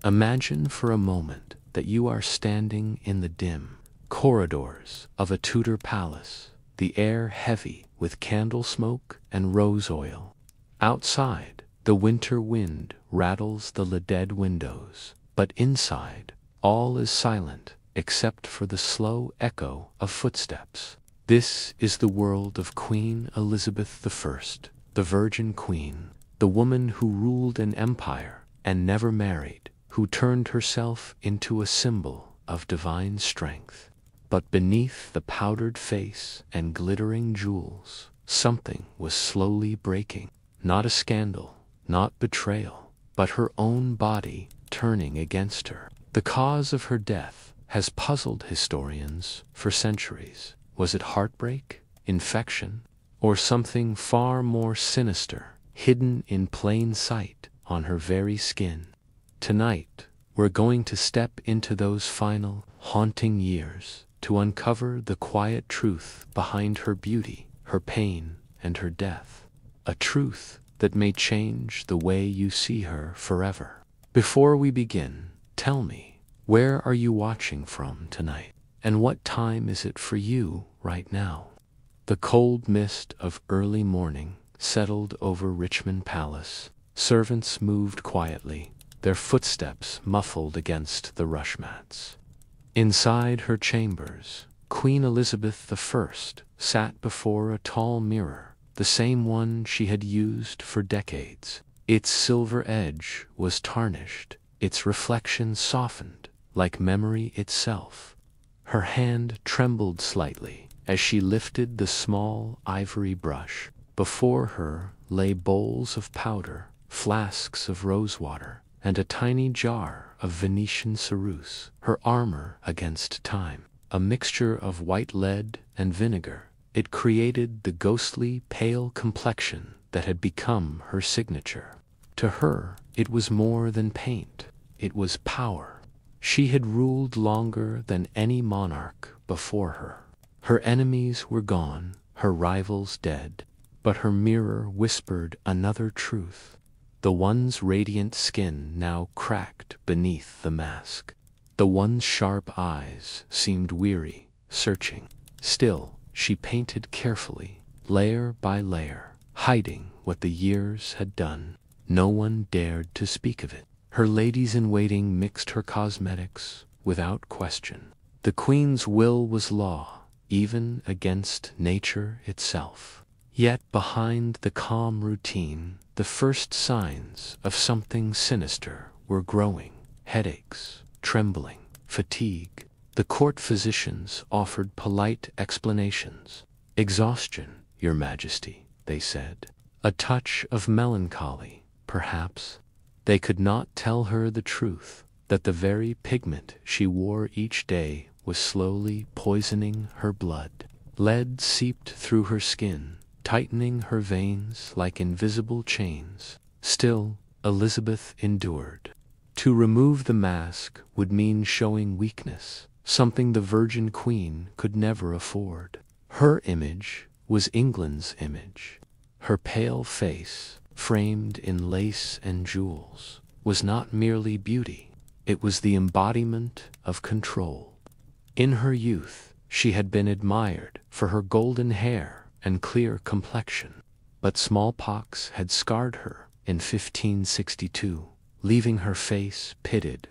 Imagine for a moment that you are standing in the dim corridors of a Tudor palace, the air heavy with candle smoke and rose oil. Outside, the winter wind rattles the leaded windows, but inside, all is silent except for the slow echo of footsteps. This is the world of Queen Elizabeth I, the Virgin Queen, the woman who ruled an empire and never married, who turned herself into a symbol of divine strength. But beneath the powdered face and glittering jewels, something was slowly breaking. Not a scandal, not betrayal, but her own body turning against her. The cause of her death has puzzled historians for centuries. Was it heartbreak, infection, or something far more sinister, hidden in plain sight on her very skin? Tonight, we're going to step into those final, haunting years to uncover the quiet truth behind her beauty, her pain, and her death. A truth that may change the way you see her forever. Before we begin, tell me, where are you watching from tonight? And what time is it for you right now? The cold mist of early morning settled over Richmond Palace. Servants moved quietly, their footsteps muffled against the rush mats. Inside her chambers, Queen Elizabeth I sat before a tall mirror, the same one she had used for decades. Its silver edge was tarnished, its reflection softened, like memory itself. Her hand trembled slightly as she lifted the small ivory brush. Before her lay bowls of powder, flasks of rosewater, and a tiny jar of Venetian ceruse, her armor against time. A mixture of white lead and vinegar, it created the ghostly pale complexion that had become her signature. To her, it was more than paint, it was power. She had ruled longer than any monarch before her. Her enemies were gone, her rivals dead, but her mirror whispered another truth. The one's radiant skin now cracked beneath the mask. The one's sharp eyes seemed weary, searching. Still, she painted carefully, layer by layer, hiding what the years had done. No one dared to speak of it. Her ladies-in-waiting mixed her cosmetics without question. The Queen's will was law, even against nature itself. Yet behind the calm routine, the first signs of something sinister were growing. Headaches, trembling, fatigue. The court physicians offered polite explanations. Exhaustion, Your Majesty, they said. A touch of melancholy, perhaps. They could not tell her the truth, that the very pigment she wore each day was slowly poisoning her blood. Lead seeped through her skin, tightening her veins like invisible chains. Still, Elizabeth endured. To remove the mask would mean showing weakness, something the Virgin Queen could never afford. Her image was England's image. Her pale face, framed in lace and jewels, was not merely beauty, it was the embodiment of control. In her youth, she had been admired for her golden hair and clear complexion, but smallpox had scarred her in 1562, leaving her face pitted.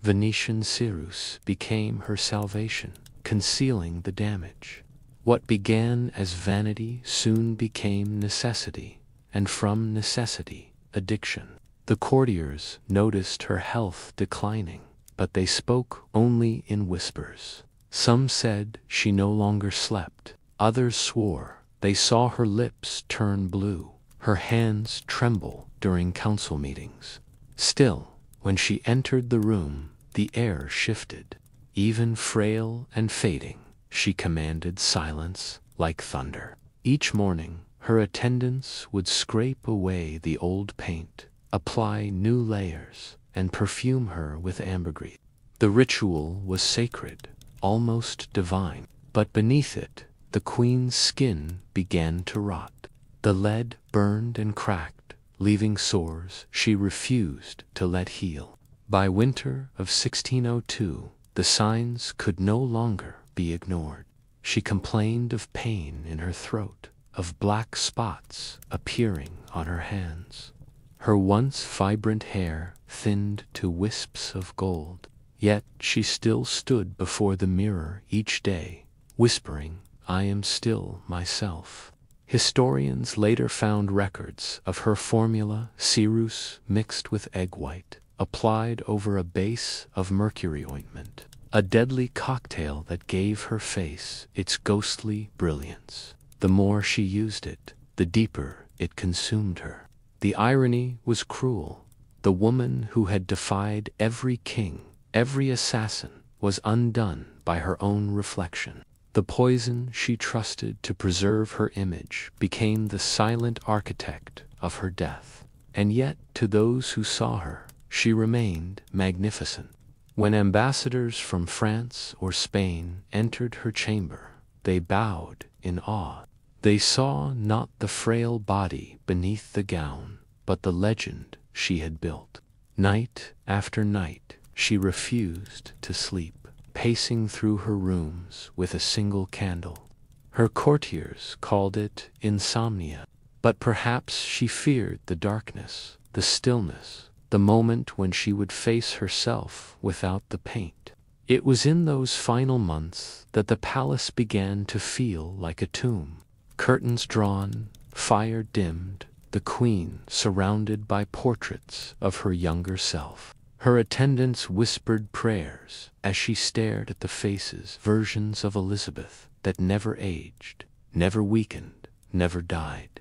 Venetian ceruse became her salvation, concealing the damage. What began as vanity soon became necessity, and from necessity, addiction. The courtiers noticed her health declining, but they spoke only in whispers. Some said she no longer slept, others swore they saw her lips turn blue, her hands tremble during council meetings. Still, when she entered the room, the air shifted. Even frail and fading, she commanded silence like thunder. Each morning, her attendants would scrape away the old paint, apply new layers, and perfume her with ambergris. The ritual was sacred, almost divine, but beneath it, the Queen's skin began to rot. The lead burned and cracked, leaving sores she refused to let heal. By winter of 1602, the signs could no longer be ignored. She complained of pain in her throat, of black spots appearing on her hands. Her once vibrant hair thinned to wisps of gold. Yet she still stood before the mirror each day, whispering, "I am still myself." Historians later found records of her formula ceruse mixed with egg white, applied over a base of mercury ointment, a deadly cocktail that gave her face its ghostly brilliance. The more she used it, the deeper it consumed her. The irony was cruel. The woman who had defied every king, every assassin, was undone by her own reflection. The poison she trusted to preserve her image became the silent architect of her death. And yet, to those who saw her, she remained magnificent. When ambassadors from France or Spain entered her chamber, they bowed in awe. They saw not the frail body beneath the gown, but the legend she had built. Night after night, she refused to sleep, pacing through her rooms with a single candle. Her courtiers called it insomnia, but perhaps she feared the darkness, the stillness, the moment when she would face herself without the paint. It was in those final months that the palace began to feel like a tomb. Curtains drawn, fire dimmed, the queen surrounded by portraits of her younger self. Her attendants whispered prayers as she stared at the faces, versions of Elizabeth that never aged, never weakened, never died.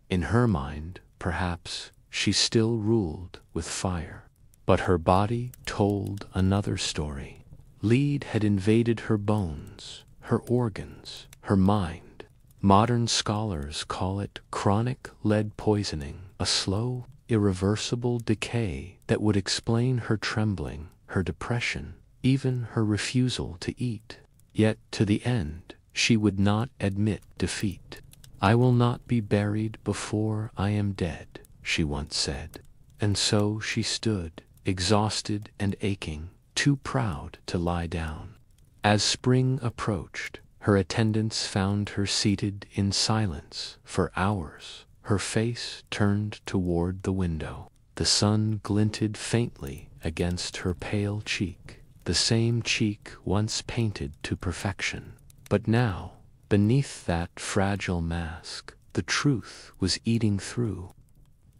In her mind, perhaps, she still ruled with fire. But her body told another story. Lead had invaded her bones, her organs, her mind. Modern scholars call it chronic lead poisoning, a slow, irreversible decay that would explain her trembling, her depression, even her refusal to eat. Yet, to the end, she would not admit defeat. "I will not be buried before I am dead," she once said. And so she stood, exhausted and aching, too proud to lie down. As spring approached, her attendants found her seated in silence for hours, her face turned toward the window. The sun glinted faintly against her pale cheek, the same cheek once painted to perfection. But now, beneath that fragile mask, the truth was eating through.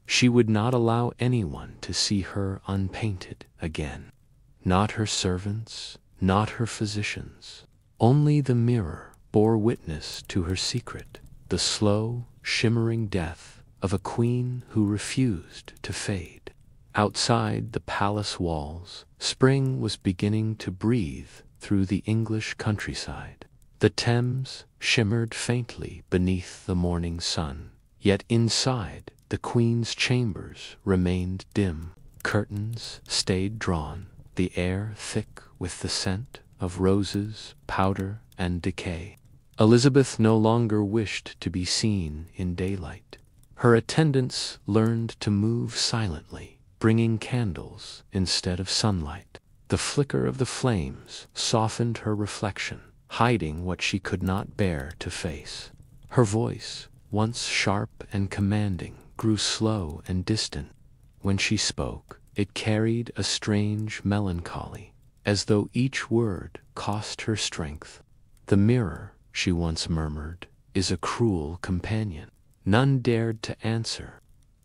She would not allow anyone to see her unpainted again. Not her servants, not her physicians. Only the mirror bore witness to her secret, the slow, shimmering death of a queen who refused to fade. Outside the palace walls, spring was beginning to breathe through the English countryside. The Thames shimmered faintly beneath the morning sun, yet inside the queen's chambers remained dim. Curtains stayed drawn, the air thick with the scent of roses, powder, and decay. Elizabeth no longer wished to be seen in daylight. Her attendants learned to move silently, bringing candles instead of sunlight. The flicker of the flames softened her reflection, hiding what she could not bear to face. Her voice, once sharp and commanding, grew slow and distant. When she spoke, it carried a strange melancholy, as though each word cost her strength. "The mirror," she once murmured, "is a cruel companion." None dared to answer.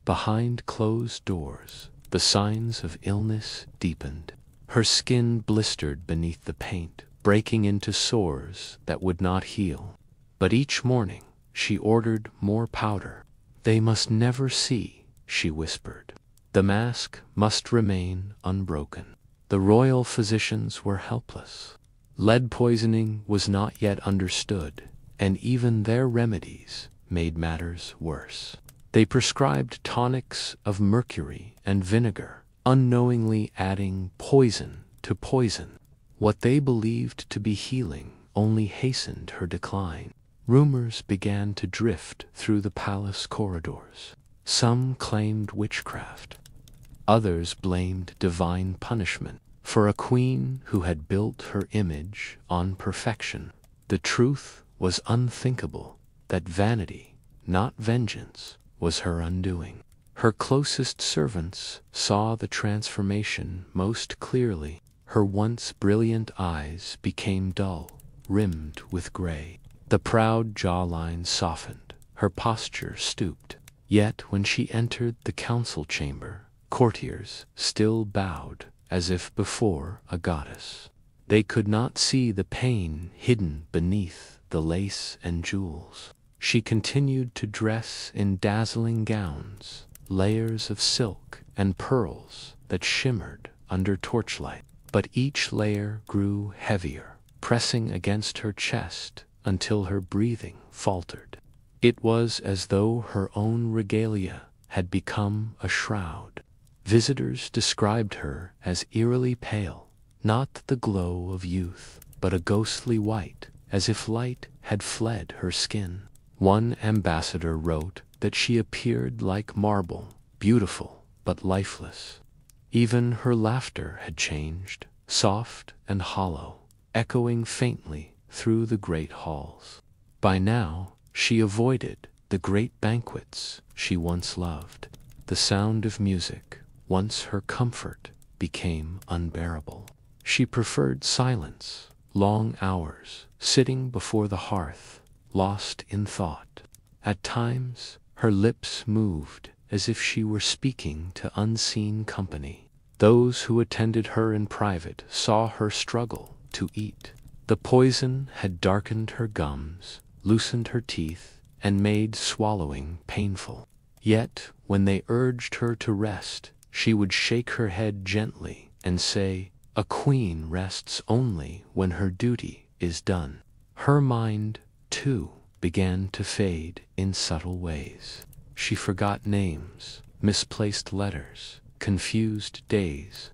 Behind closed doors, the signs of illness deepened. Her skin blistered beneath the paint, breaking into sores that would not heal. But each morning, she ordered more powder. "They must never see," she whispered. "The mask must remain unbroken." The royal physicians were helpless. Lead poisoning was not yet understood, and even their remedies made matters worse. They prescribed tonics of mercury and vinegar, unknowingly adding poison to poison. What they believed to be healing only hastened her decline. Rumors began to drift through the palace corridors. Some claimed witchcraft. Others blamed divine punishment for a queen who had built her image on perfection. The truth was unthinkable, that vanity, not vengeance, was her undoing. Her closest servants saw the transformation most clearly. Her once brilliant eyes became dull, rimmed with gray. The proud jawline softened, her posture stooped. Yet when she entered the council chamber, courtiers still bowed as if before a goddess. They could not see the pain hidden beneath the lace and jewels. She continued to dress in dazzling gowns, layers of silk and pearls that shimmered under torchlight. But each layer grew heavier, pressing against her chest until her breathing faltered. It was as though her own regalia had become a shroud. Visitors described her as eerily pale, not the glow of youth, but a ghostly white, as if light had fled her skin. One ambassador wrote that she appeared like marble, beautiful but lifeless. Even her laughter had changed, soft and hollow, echoing faintly through the great halls. By now, she avoided the great banquets she once loved. The sound of music, once her comfort, became unbearable. She preferred silence, long hours, sitting before the hearth, lost in thought. At times, her lips moved as if she were speaking to unseen company. Those who attended her in private saw her struggle to eat. The poison had darkened her gums, loosened her teeth, and made swallowing painful. Yet, when they urged her to rest, she would shake her head gently and say, "A queen rests only when her duty is done." Her mind, too, began to fade in subtle ways. She forgot names, misplaced letters, confused days.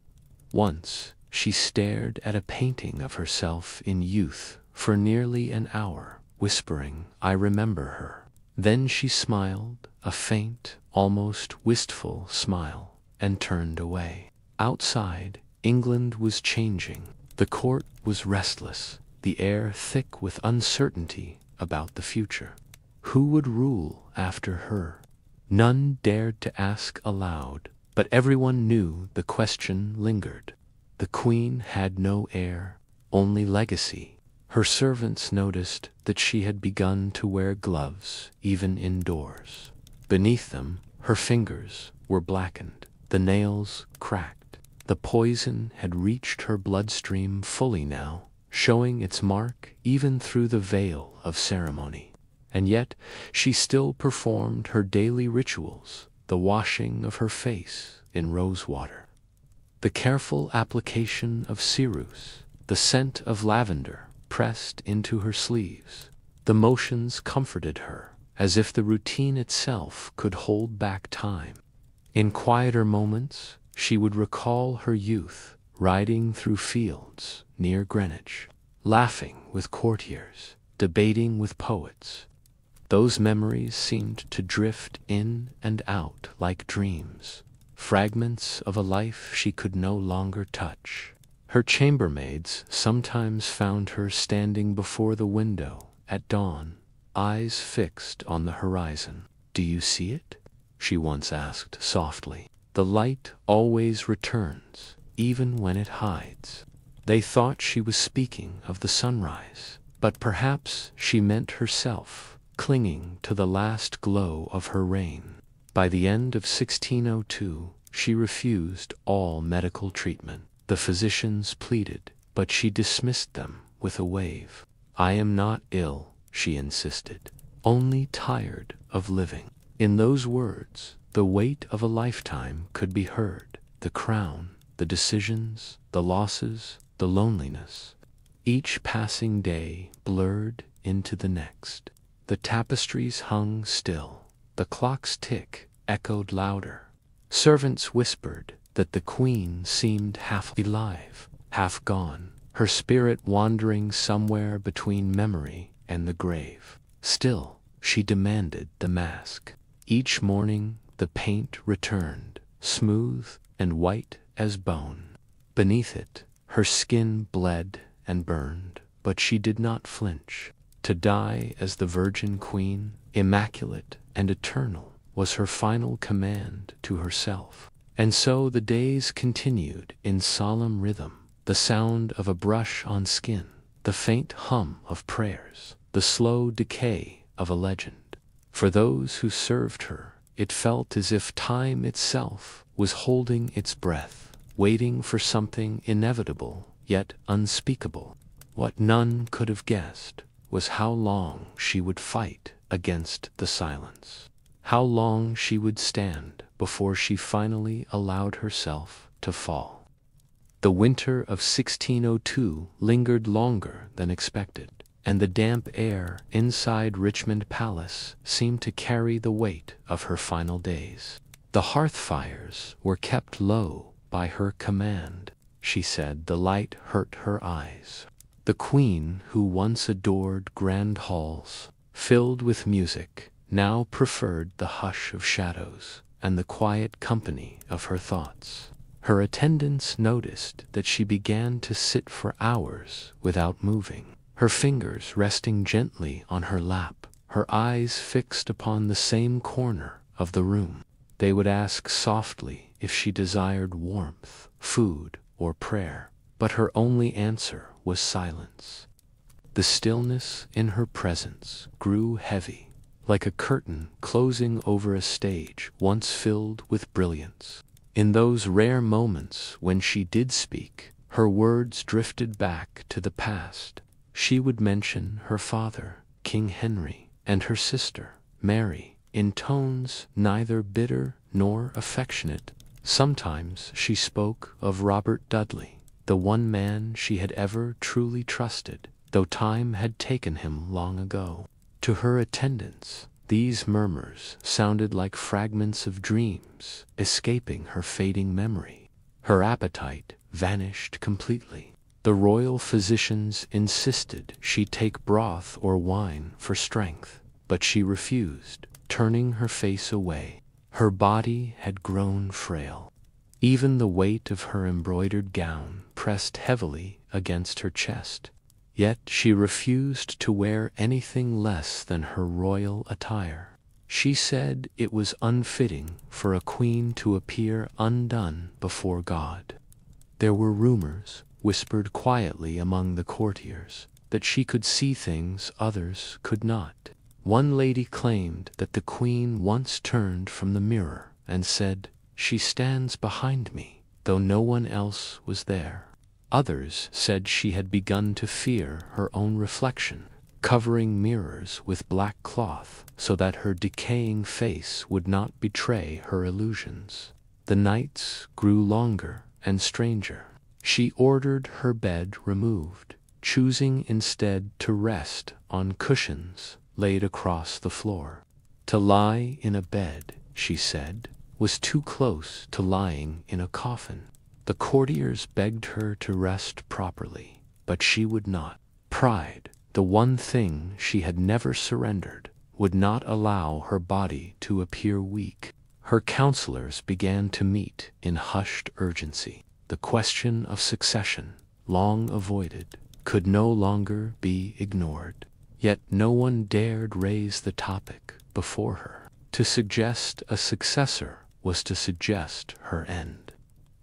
Once, she stared at a painting of herself in youth for nearly an hour, whispering, "I remember her." Then she smiled, a faint, almost wistful smile, and turned away. Outside, England was changing. The court was restless, the air thick with uncertainty about the future. Who would rule after her? None dared to ask aloud, but everyone knew the question lingered. The queen had no heir, only legacy. Her servants noticed that she had begun to wear gloves, even indoors. Beneath them, her fingers were blackened, the nails cracked. The poison had reached her bloodstream fully now, showing its mark even through the veil of ceremony. And yet she still performed her daily rituals, the washing of her face in rose water, the careful application of ceruse, the scent of lavender pressed into her sleeves. The motions comforted her, as if the routine itself could hold back time. In quieter moments, she would recall her youth, riding through fields near Greenwich, laughing with courtiers, debating with poets. Those memories seemed to drift in and out like dreams, fragments of a life she could no longer touch. Her chambermaids sometimes found her standing before the window at dawn, eyes fixed on the horizon. "Do you see it?" she once asked softly. "The light always returns, even when it hides." They thought she was speaking of the sunrise, but perhaps she meant herself, clinging to the last glow of her reign. By the end of 1602, she refused all medical treatment. The physicians pleaded, but she dismissed them with a wave. "I am not ill," she insisted, "only tired of living." In those words, the weight of a lifetime could be heard, the crown, the decisions, the losses, the loneliness. Each passing day blurred into the next. The tapestries hung still, the clock's tick echoed louder. Servants whispered that the queen seemed half alive, half gone, her spirit wandering somewhere between memory and the grave. Still, she demanded the mask. Each morning the paint returned, smooth and white as bone. Beneath it, her skin bled and burned, but she did not flinch. To die as the Virgin Queen, immaculate and eternal, was her final command to herself. And so the days continued in solemn rhythm, the sound of a brush on skin, the faint hum of prayers, the slow decay of a legend. For those who served her, it felt as if time itself was holding its breath, waiting for something inevitable yet unspeakable. What none could have guessed was how long she would fight against the silence, how long she would stand before she finally allowed herself to fall. The winter of 1602 lingered longer than expected, and the damp air inside Richmond Palace seemed to carry the weight of her final days. The hearth fires were kept low by her command. She said the light hurt her eyes. The Queen, who once adored grand halls filled with music, now preferred the hush of shadows and the quiet company of her thoughts. Her attendants noticed that she began to sit for hours without moving, her fingers resting gently on her lap, her eyes fixed upon the same corner of the room. They would ask softly if she desired warmth, food, or prayer, but her only answer was silence. The stillness in her presence grew heavy, like a curtain closing over a stage once filled with brilliance. In those rare moments when she did speak, her words drifted back to the past. She would mention her father, King Henry, and her sister, Mary, in tones neither bitter nor affectionate. Sometimes she spoke of Robert Dudley, the one man she had ever truly trusted, though time had taken him long ago. To her attendants, these murmurs sounded like fragments of dreams escaping her fading memory. Her appetite vanished completely. The royal physicians insisted she take broth or wine for strength, but she refused, turning her face away. Her body had grown frail. Even the weight of her embroidered gown pressed heavily against her chest. Yet she refused to wear anything less than her royal attire. She said it was unfitting for a queen to appear undone before God. There were rumors, whispered quietly among the courtiers, that she could see things others could not. One lady claimed that the queen once turned from the mirror and said, "She stands behind me," though no one else was there. Others said she had begun to fear her own reflection, covering mirrors with black cloth so that her decaying face would not betray her illusions. The nights grew longer and stranger. She ordered her bed removed, choosing instead to rest on cushions laid across the floor. To lie in a bed, she said, was too close to lying in a coffin. The courtiers begged her to rest properly, but she would not. Pride, the one thing she had never surrendered, would not allow her body to appear weak. Her counselors began to meet in hushed urgency. The question of succession, long avoided, could no longer be ignored. Yet no one dared raise the topic before her. To suggest a successor was to suggest her end.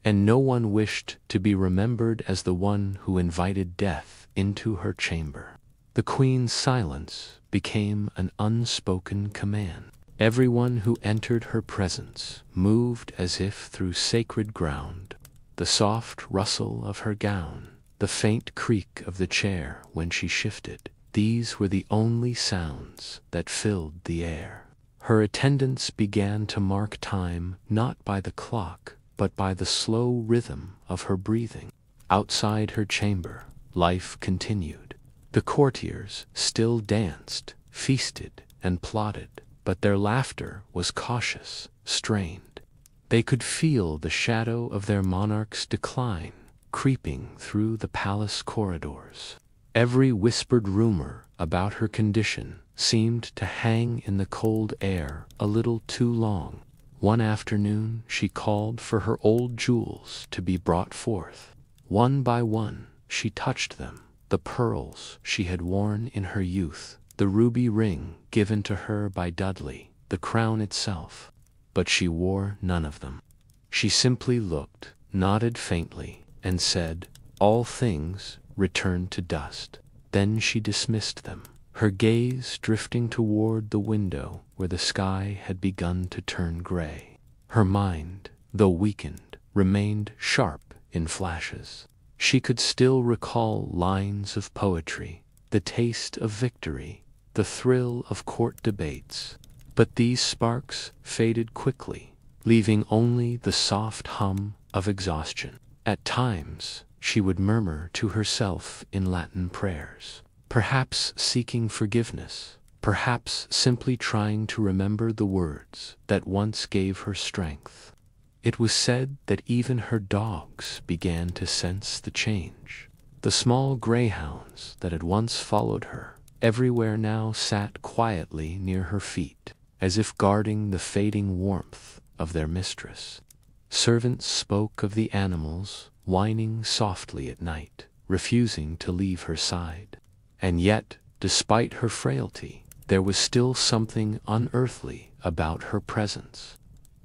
And no one wished to be remembered as the one who invited death into her chamber. The Queen's silence became an unspoken command. Everyone who entered her presence moved as if through sacred ground. The soft rustle of her gown, the faint creak of the chair when she shifted, these were the only sounds that filled the air. Her attendants began to mark time not by the clock, but by the slow rhythm of her breathing. Outside her chamber, life continued. The courtiers still danced, feasted, and plotted, but their laughter was cautious, strained. They could feel the shadow of their monarch's decline creeping through the palace corridors. Every whispered rumor about her condition seemed to hang in the cold air a little too long, One afternoon she called for her old jewels to be brought forth. One by one she touched them, the pearls she had worn in her youth, the ruby ring given to her by Dudley, the crown itself. But she wore none of them. She simply looked, nodded faintly, and said, "All things return to dust." Then she dismissed them, her gaze drifting toward the window where the sky had begun to turn gray. Her mind, though weakened, remained sharp in flashes. She could still recall lines of poetry, the taste of victory, the thrill of court debates. But these sparks faded quickly, leaving only the soft hum of exhaustion. At times, she would murmur to herself in Latin prayers, perhaps seeking forgiveness, perhaps simply trying to remember the words that once gave her strength. It was said that even her dogs began to sense the change. The small greyhounds that had once followed her everywhere now sat quietly near her feet, as if guarding the fading warmth of their mistress. Servants spoke of the animals whining softly at night, refusing to leave her side. And yet, despite her frailty, there was still something unearthly about her presence.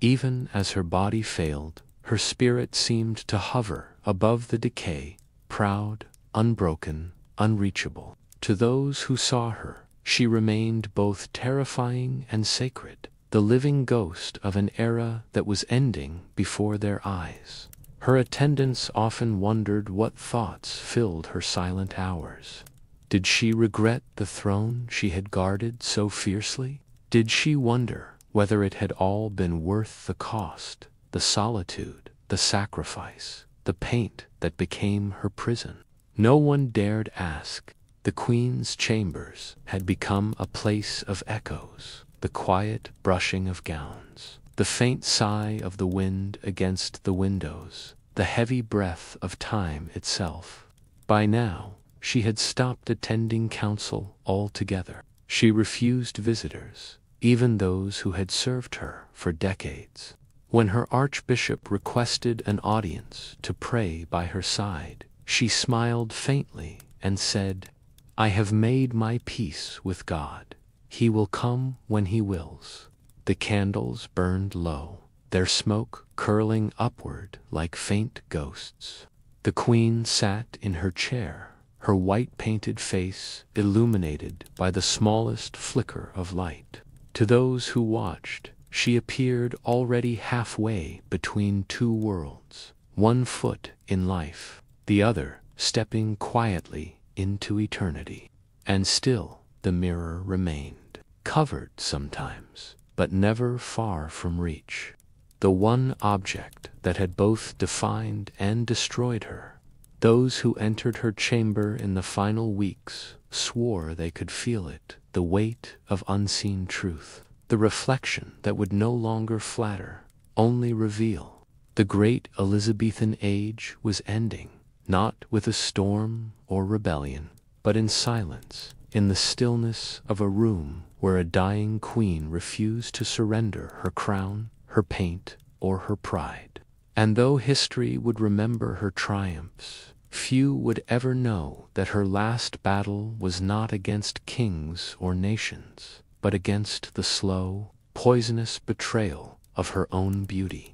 Even as her body failed, her spirit seemed to hover above the decay, proud, unbroken, unreachable. To those who saw her, she remained both terrifying and sacred, the living ghost of an era that was ending before their eyes. Her attendants often wondered what thoughts filled her silent hours. Did she regret the throne she had guarded so fiercely? Did she wonder whether it had all been worth the cost, the solitude, the sacrifice, the paint that became her prison? No one dared ask. The Queen's chambers had become a place of echoes, the quiet brushing of gowns, the faint sigh of the wind against the windows, the heavy breath of time itself. By now, she had stopped attending council altogether. She refused visitors, even those who had served her for decades. When her archbishop requested an audience to pray by her side, she smiled faintly and said, "I have made my peace with God. He will come when he wills." The candles burned low, their smoke curling upward like faint ghosts. The Queen sat in her chair, her white-painted face illuminated by the smallest flicker of light. To those who watched, she appeared already halfway between two worlds, one foot in life, the other stepping quietly into eternity. And still the mirror remained, covered sometimes, but never far from reach. The one object that had both defined and destroyed her. Those who entered her chamber in the final weeks swore they could feel it, the weight of unseen truth, the reflection that would no longer flatter, only reveal. The great Elizabethan age was ending, not with a storm or rebellion, but in silence, in the stillness of a room where a dying queen refused to surrender her crown, her paint, or her pride. And though history would remember her triumphs, few would ever know that her last battle was not against kings or nations, but against the slow, poisonous betrayal of her own beauty.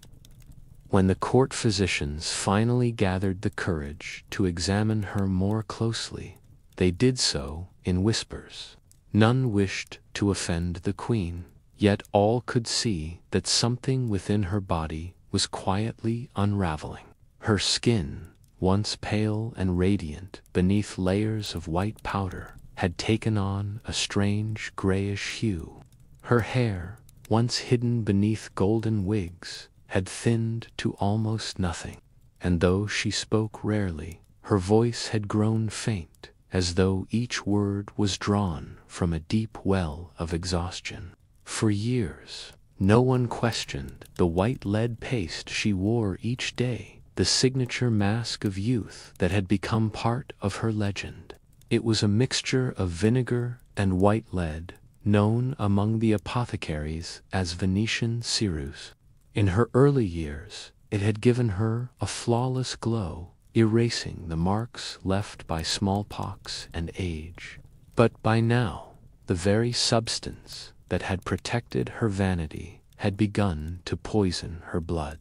When the court physicians finally gathered the courage to examine her more closely, they did so in whispers. None wished to offend the Queen, yet all could see that something within her body was quietly unraveling. Her skin, once pale and radiant beneath layers of white powder, had taken on a strange grayish hue. Her hair, once hidden beneath golden wigs, had thinned to almost nothing, and though she spoke rarely, her voice had grown faint, as though each word was drawn from a deep well of exhaustion. For years, no one questioned the white lead paste she wore each day, the signature mask of youth that had become part of her legend. It was a mixture of vinegar and white lead, known among the apothecaries as Venetian ceruse. In her early years, it had given her a flawless glow, erasing the marks left by smallpox and age. But by now, the very substance that had protected her vanity had begun to poison her blood.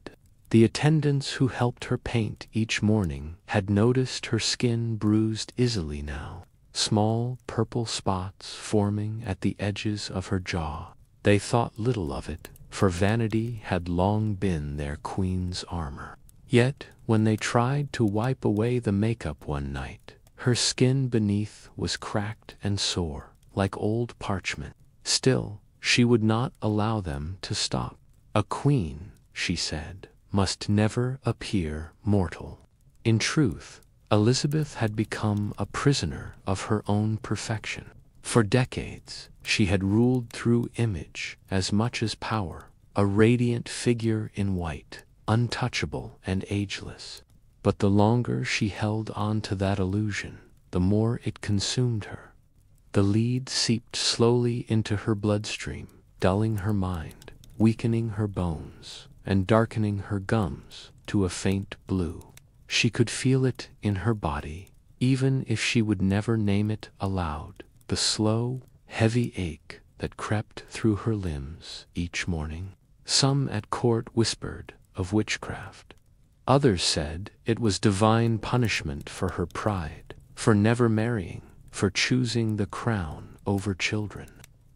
The attendants who helped her paint each morning had noticed her skin bruised easily now, small purple spots forming at the edges of her jaw. They thought little of it, for vanity had long been their queen's armor. Yet, when they tried to wipe away the makeup one night, her skin beneath was cracked and sore, like old parchment. Still, she would not allow them to stop. A queen, she said, must never appear mortal. In truth, Elizabeth had become a prisoner of her own perfection. For decades, she had ruled through image as much as power, a radiant figure in white, untouchable and ageless. But the longer she held on to that illusion, the more it consumed her. The lead seeped slowly into her bloodstream, dulling her mind, weakening her bones, and darkening her gums to a faint blue. She could feel it in her body, even if she would never name it aloud, the slow, heavy ache that crept through her limbs each morning. Some at court whispered of witchcraft. Others said it was divine punishment for her pride, for never marrying, for choosing the crown over children.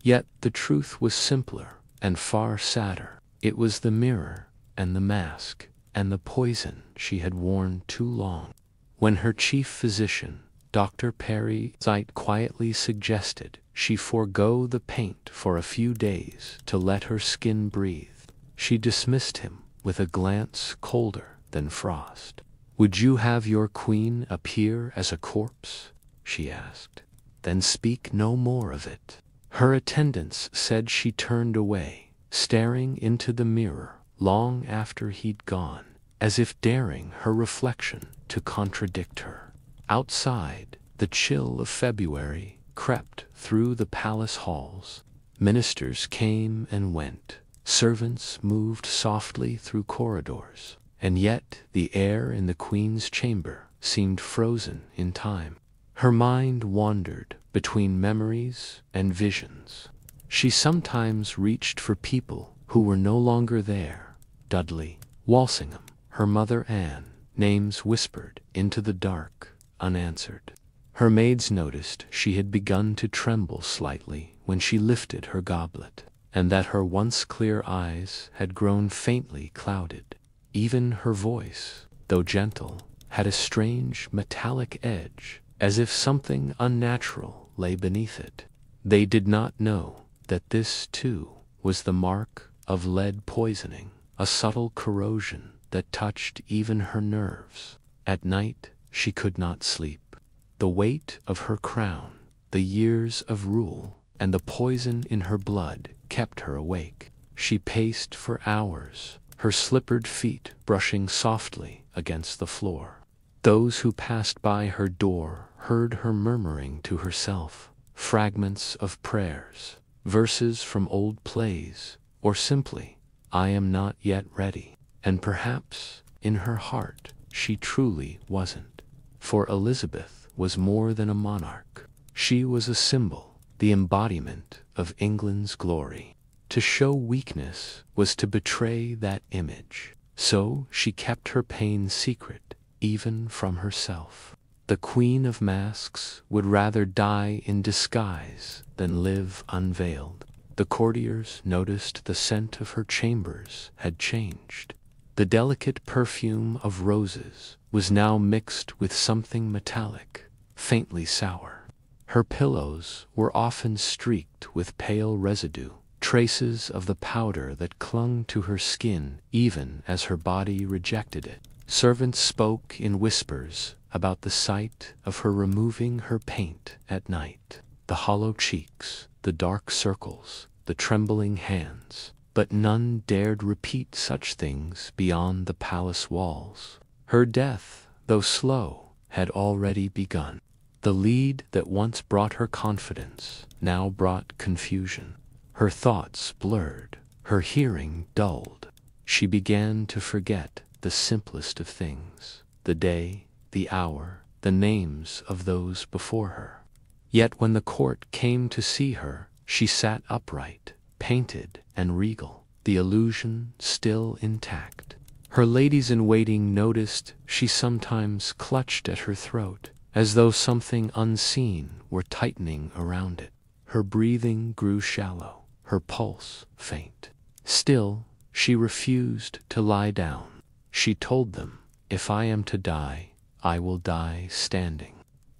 Yet the truth was simpler and far sadder. It was the mirror and the mask and the poison she had worn too long. When her chief physician, Dr. Perry Zeit, quietly suggested she forego the paint for a few days to let her skin breathe, she dismissed him with a glance colder than frost. "Would you have your queen appear as a corpse?" she asked. "Then speak no more of it." Her attendants said she turned away, staring into the mirror long after he'd gone, as if daring her reflection to contradict her. Outside, the chill of February crept through the palace halls. Ministers came and went. Servants moved softly through corridors, and yet the air in the queen's chamber seemed frozen in time. Her mind wandered between memories and visions. She sometimes reached for people who were no longer there. Dudley, Walsingham, her mother Anne, names whispered into the dark, unanswered. Her maids noticed she had begun to tremble slightly when she lifted her goblet, and that her once clear eyes had grown faintly clouded. Even her voice, though gentle, had a strange metallic edge, as if something unnatural lay beneath it. They did not know that this, too, was the mark of lead poisoning, a subtle corrosion that touched even her nerves. At night, she could not sleep. The weight of her crown, the years of rule, and the poison in her blood kept her awake. She paced for hours, her slippered feet brushing softly against the floor. Those who passed by her door heard her murmuring to herself, fragments of prayers, verses from old plays, or simply, "I am not yet ready." And perhaps, in her heart, she truly wasn't. For Elizabeth was more than a monarch. She was a symbol, the embodiment of England's glory. To show weakness was to betray that image. So she kept her pain secret, even from herself. The Queen of Masks would rather die in disguise than live unveiled. The courtiers noticed the scent of her chambers had changed. The delicate perfume of roses was now mixed with something metallic, faintly sour. Her pillows were often streaked with pale residue, traces of the powder that clung to her skin even as her body rejected it. Servants spoke in whispers about the sight of her removing her paint at night, the hollow cheeks, the dark circles, the trembling hands. But none dared repeat such things beyond the palace walls. Her death, though slow, had already begun. The lead that once brought her confidence now brought confusion. Her thoughts blurred, her hearing dulled. She began to forget the simplest of things, the day, the hour, the names of those before her. Yet when the court came to see her, she sat upright, painted and regal, the illusion still intact. Her ladies-in-waiting noticed she sometimes clutched at her throat, as though something unseen were tightening around it. Her breathing grew shallow, her pulse faint. Still, she refused to lie down. She told them, "If I am to die, I will die standing."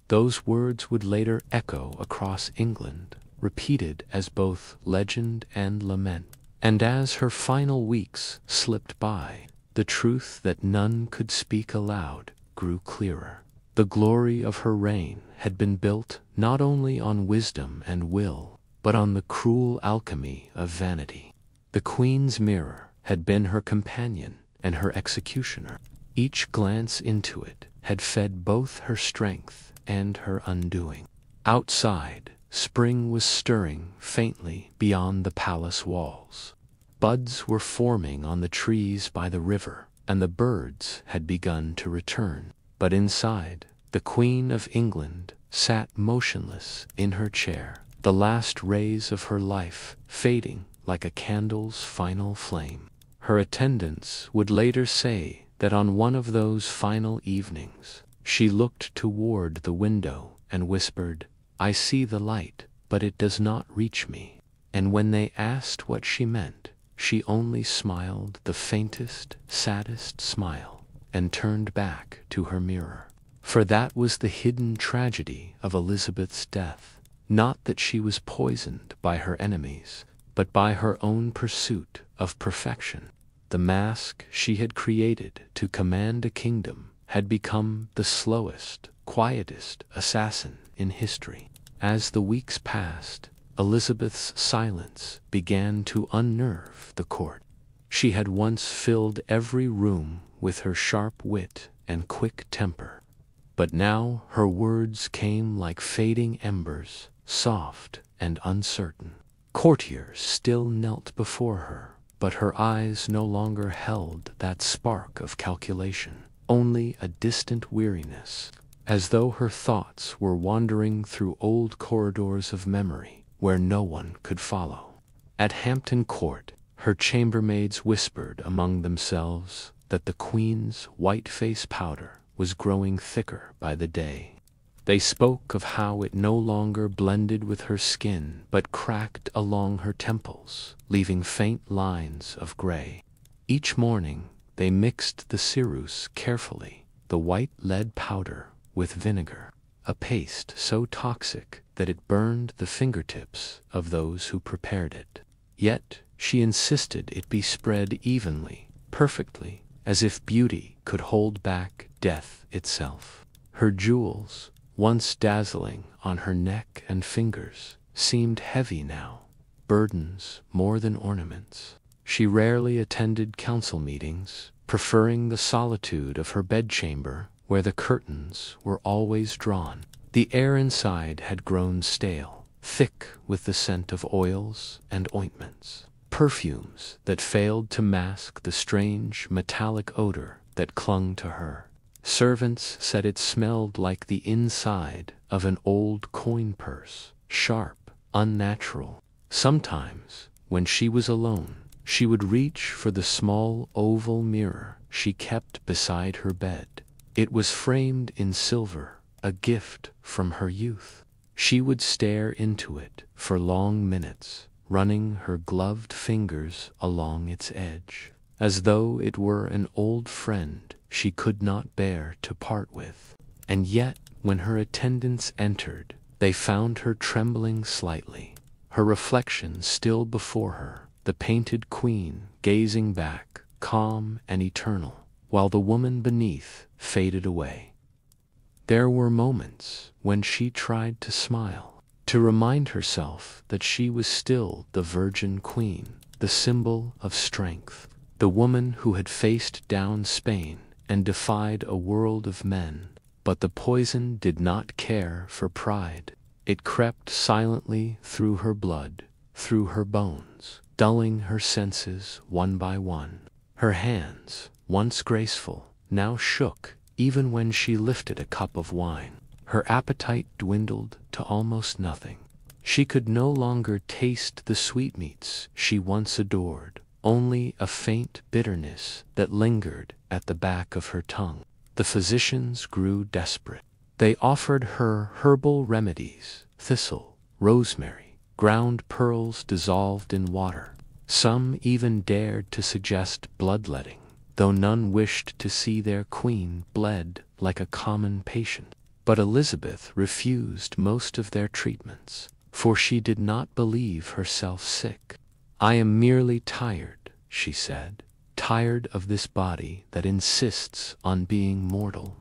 Those words would later echo across England, repeated as both legend and lament. And as her final weeks slipped by, the truth that none could speak aloud grew clearer. The glory of her reign had been built not only on wisdom and will, but on the cruel alchemy of vanity. The Queen's mirror had been her companion and her executioner. Each glance into it had fed both her strength and her undoing. Outside, spring was stirring faintly beyond the palace walls. Buds were forming on the trees by the river, and the birds had begun to return. But inside, the Queen of England sat motionless in her chair, the last rays of her life fading like a candle's final flame. Her attendants would later say that on one of those final evenings, she looked toward the window and whispered, "I see the light, but it does not reach me." And when they asked what she meant, she only smiled the faintest, saddest smile and turned back to her mirror. For that was the hidden tragedy of Elizabeth's death. Not that she was poisoned by her enemies, but by her own pursuit of perfection. The mask she had created to command a kingdom had become the slowest, quietest assassin in history. As the weeks passed, Elizabeth's silence began to unnerve the court. She had once filled every room with her sharp wit and quick temper, but now her words came like fading embers, soft and uncertain. Courtiers still knelt before her, but her eyes no longer held that spark of calculation, only a distant weariness, as though her thoughts were wandering through old corridors of memory where no one could follow. At Hampton Court, her chambermaids whispered among themselves that the Queen's white face powder was growing thicker by the day. They spoke of how it no longer blended with her skin but cracked along her temples, leaving faint lines of gray. Each morning they mixed the ceruse carefully, the white lead powder, with vinegar, a paste so toxic that it burned the fingertips of those who prepared it. Yet she insisted it be spread evenly, perfectly, as if beauty could hold back death itself. Her jewels, once dazzling on her neck and fingers, seemed heavy now, burdens more than ornaments. She rarely attended council meetings, preferring the solitude of her bedchamber where the curtains were always drawn. The air inside had grown stale, thick with the scent of oils and ointments, perfumes that failed to mask the strange metallic odor that clung to her. Servants said it smelled like the inside of an old coin purse, sharp, unnatural. Sometimes, when she was alone, she would reach for the small oval mirror she kept beside her bed. It was framed in silver, a gift from her youth. She would stare into it for long minutes, running her gloved fingers along its edge, as though it were an old friend she could not bear to part with. And yet, when her attendants entered, they found her trembling slightly, her reflection still before her, the painted queen gazing back, calm and eternal, while the woman beneath faded away. There were moments when she tried to smile, to remind herself that she was still the Virgin Queen, the symbol of strength, the woman who had faced down Spain and defied a world of men. But the poison did not care for pride. It crept silently through her blood, through her bones, dulling her senses one by one. Her hands, once graceful, now shook even when she lifted a cup of wine. Her appetite dwindled to almost nothing. She could no longer taste the sweetmeats she once adored, only a faint bitterness that lingered at the back of her tongue. The physicians grew desperate. They offered her herbal remedies, thistle, rosemary, ground pearls dissolved in water. Some even dared to suggest bloodletting, though none wished to see their queen bled like a common patient. But Elizabeth refused most of their treatments, for she did not believe herself sick. "I am merely tired," she said, "tired of this body that insists on being mortal."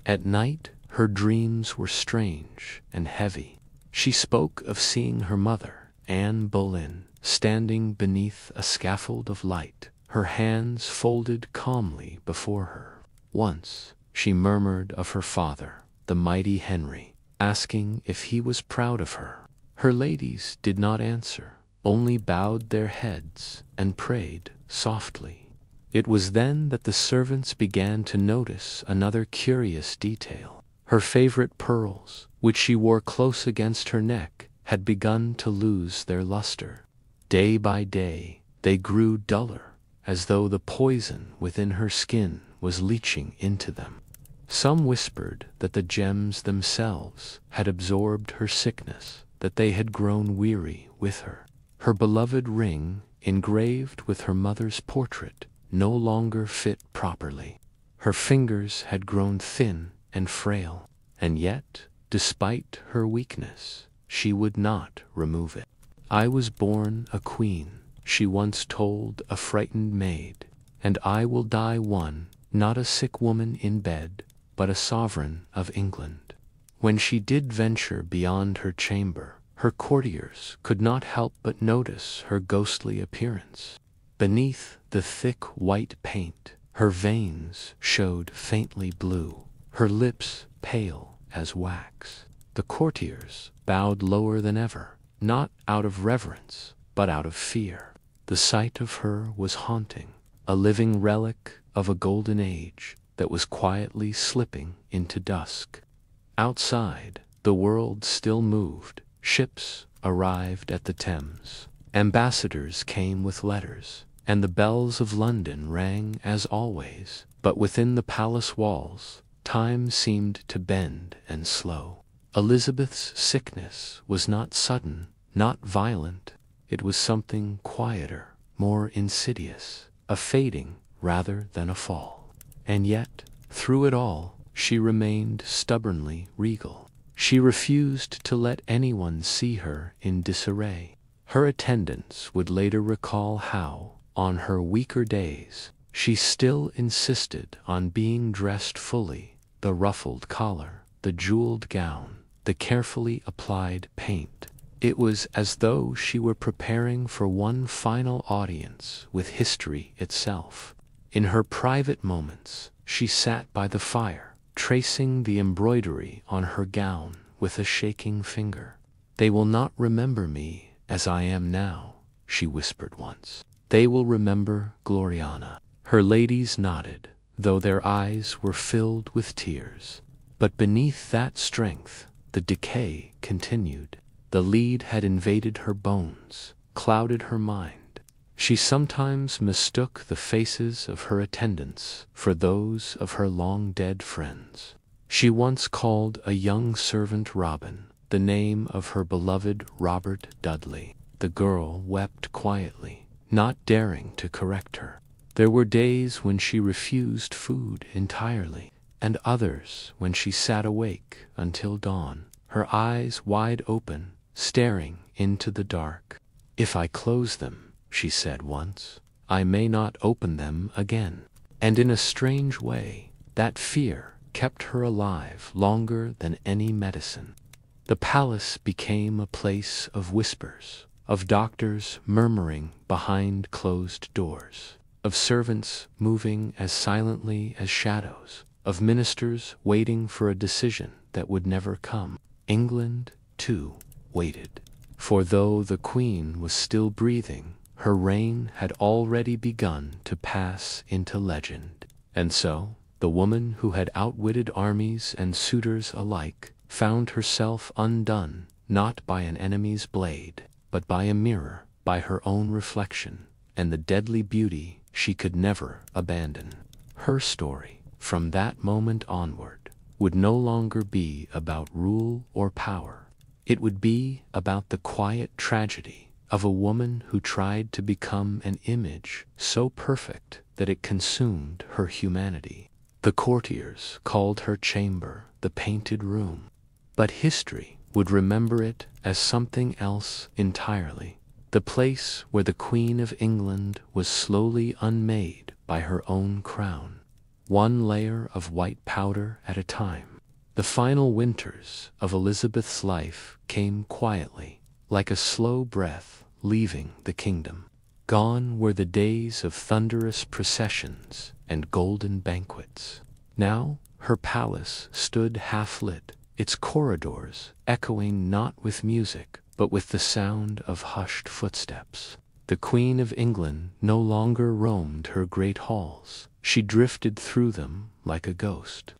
At night, her dreams were strange and heavy. She spoke of seeing her mother, Anne Boleyn, standing beneath a scaffold of light, her hands folded calmly before her. Once, she murmured of her father, the mighty Henry, asking if he was proud of her. Her ladies did not answer, only bowed their heads and prayed softly. It was then that the servants began to notice another curious detail. Her favorite pearls, which she wore close against her neck, had begun to lose their luster. Day by day, they grew duller, as though the poison within her skin was leaching into them. Some whispered that the gems themselves had absorbed her sickness, that they had grown weary with her. Her beloved ring, engraved with her mother's portrait, no longer fit properly. Her fingers had grown thin and frail, and yet, despite her weakness, she would not remove it. "I was born a queen," she once told a frightened maid, "and I will die one, not a sick woman in bed, but a sovereign of England." When she did venture beyond her chamber, her courtiers could not help but notice her ghostly appearance. Beneath the thick white paint, her veins showed faintly blue, her lips pale as wax. The courtiers bowed lower than ever, not out of reverence, but out of fear. The sight of her was haunting, a living relic of a golden age that was quietly slipping into dusk. Outside, the world still moved. Ships arrived at the Thames. Ambassadors came with letters, and the bells of London rang as always. But within the palace walls, time seemed to bend and slow. Elizabeth's sickness was not sudden, not violent. It was something quieter, more insidious, a fading rather than a fall. And yet, through it all, she remained stubbornly regal. She refused to let anyone see her in disarray. Her attendants would later recall how, on her weaker days, she still insisted on being dressed fully, the ruffled collar, the jeweled gown, the carefully applied paint. It was as though she were preparing for one final audience with history itself. In her private moments, she sat by the fire, tracing the embroidery on her gown with a shaking finger. "They will not remember me as I am now," she whispered once. "They will remember Gloriana." Her ladies nodded, though their eyes were filled with tears. But beneath that strength, the decay continued. The lead had invaded her bones, clouded her mind. She sometimes mistook the faces of her attendants for those of her long-dead friends. She once called a young servant Robin, the name of her beloved Robert Dudley. The girl wept quietly, not daring to correct her. There were days when she refused food entirely, and others when she sat awake until dawn, her eyes wide open, staring into the dark. "If I close them," she said once, "I may not open them again." And in a strange way, that fear kept her alive longer than any medicine. The palace became a place of whispers, of doctors murmuring behind closed doors, of servants moving as silently as shadows, of ministers waiting for a decision that would never come. England, too, waited. For though the Queen was still breathing, her reign had already begun to pass into legend. And so, the woman who had outwitted armies and suitors alike found herself undone, not by an enemy's blade, but by a mirror, by her own reflection, and the deadly beauty she could never abandon. Her story, from that moment onward, would no longer be about rule or power. It would be about the quiet tragedy of a woman who tried to become an image so perfect that it consumed her humanity. The courtiers called her chamber the painted room, but history would remember it as something else entirely. The place where the Queen of England was slowly unmade by her own crown, one layer of white powder at a time. The final winters of Elizabeth's life came quietly, like a slow breath leaving the kingdom. Gone were the days of thunderous processions and golden banquets. Now her palace stood half-lit, its corridors echoing not with music, but with the sound of hushed footsteps. The Queen of England no longer roamed her great halls. She drifted through them like a ghost.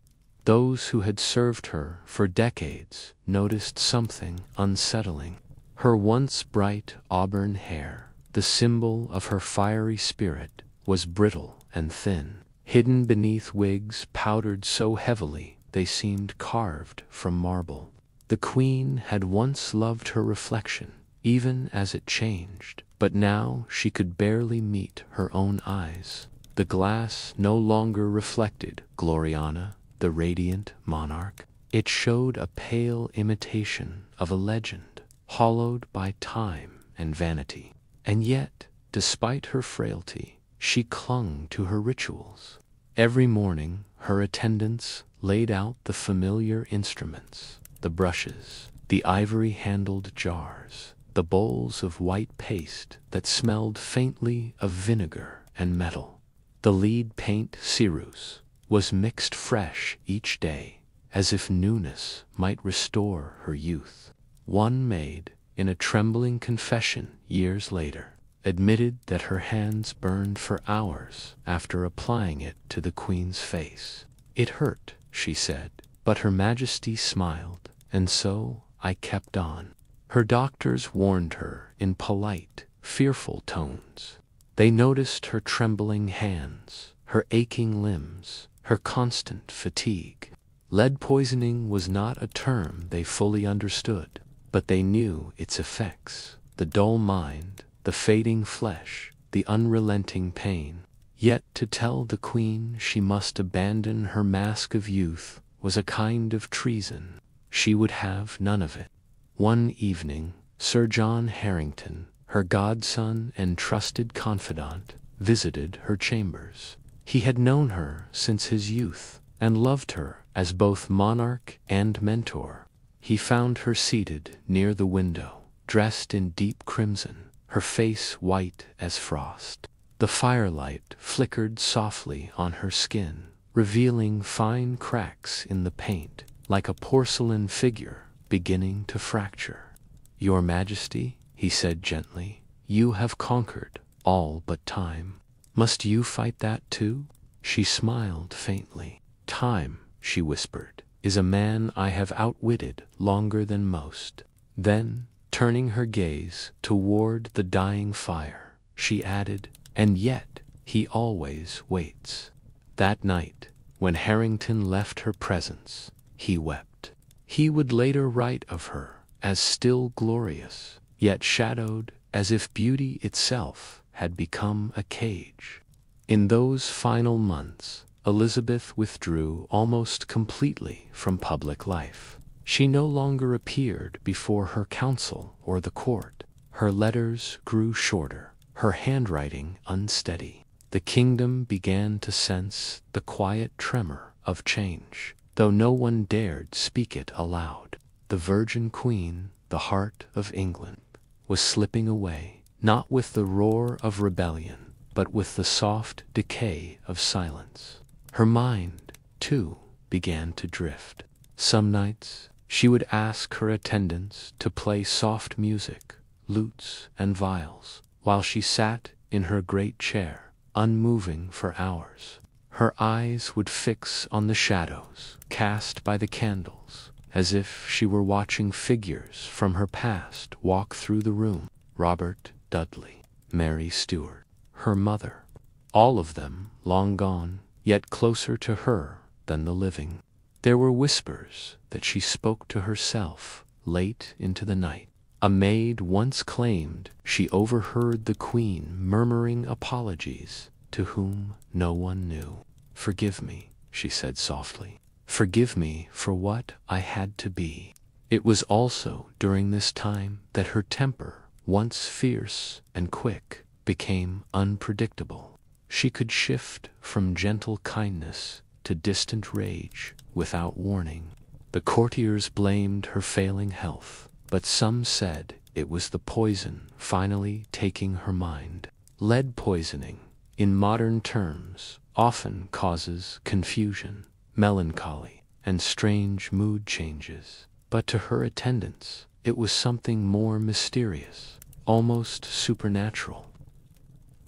Those who had served her for decades noticed something unsettling. Her once bright auburn hair, the symbol of her fiery spirit, was brittle and thin, hidden beneath wigs powdered so heavily they seemed carved from marble. The Queen had once loved her reflection, even as it changed, but now she could barely meet her own eyes. The glass no longer reflected Gloriana, the radiant monarch. It showed a pale imitation of a legend, hollowed by time and vanity. And yet, despite her frailty, she clung to her rituals. Every morning, her attendants laid out the familiar instruments, the brushes, the ivory-handled jars, the bowls of white paste that smelled faintly of vinegar and metal. The lead paint ceruse was mixed fresh each day, as if newness might restore her youth. One maid, in a trembling confession years later, admitted that her hands burned for hours after applying it to the Queen's face. It hurt, she said, but Her Majesty smiled, and so I kept on. Her doctors warned her in polite, fearful tones. They noticed her trembling hands, her aching limbs, her constant fatigue. Lead poisoning was not a term they fully understood, but they knew its effects: the dull mind, the fading flesh, the unrelenting pain. Yet to tell the Queen she must abandon her mask of youth was a kind of treason. She would have none of it. One evening, Sir John Harington, her godson and trusted confidant, visited her chambers. He had known her since his youth, and loved her as both monarch and mentor. He found her seated near the window, dressed in deep crimson, her face white as frost. The firelight flickered softly on her skin, revealing fine cracks in the paint, like a porcelain figure beginning to fracture. "Your Majesty," he said gently, "you have conquered all but time. Must you fight that too?" She smiled faintly. "Time," she whispered, "is a man I have outwitted longer than most." Then, turning her gaze toward the dying fire, she added, "And yet he always waits." That night, when Harrington left her presence, he wept. He would later write of her as still glorious, yet shadowed, as if beauty itself had become a cage. In those final months, Elizabeth withdrew almost completely from public life. She no longer appeared before her council or the court. Her letters grew shorter, her handwriting unsteady. The kingdom began to sense the quiet tremor of change, though no one dared speak it aloud. The Virgin Queen, the heart of England, was slipping away, not with the roar of rebellion, but with the soft decay of silence. Her mind, too, began to drift. Some nights, she would ask her attendants to play soft music, lutes and viols, while she sat in her great chair, unmoving for hours. Her eyes would fix on the shadows cast by the candles, as if she were watching figures from her past walk through the room. Robert Dudley, Mary Stuart, her mother, all of them long gone, yet closer to her than the living. There were whispers that she spoke to herself late into the night. A maid once claimed she overheard the Queen murmuring apologies to whom no one knew. "Forgive me," she said softly. "Forgive me for what I had to be." It was also during this time that her temper, once fierce and quick, became unpredictable. She could shift from gentle kindness to distant rage without warning. The courtiers blamed her failing health, but some said it was the poison finally taking her mind. Lead poisoning, in modern terms, often causes confusion, melancholy, and strange mood changes. But to her attendants, it was something more mysterious, almost supernatural.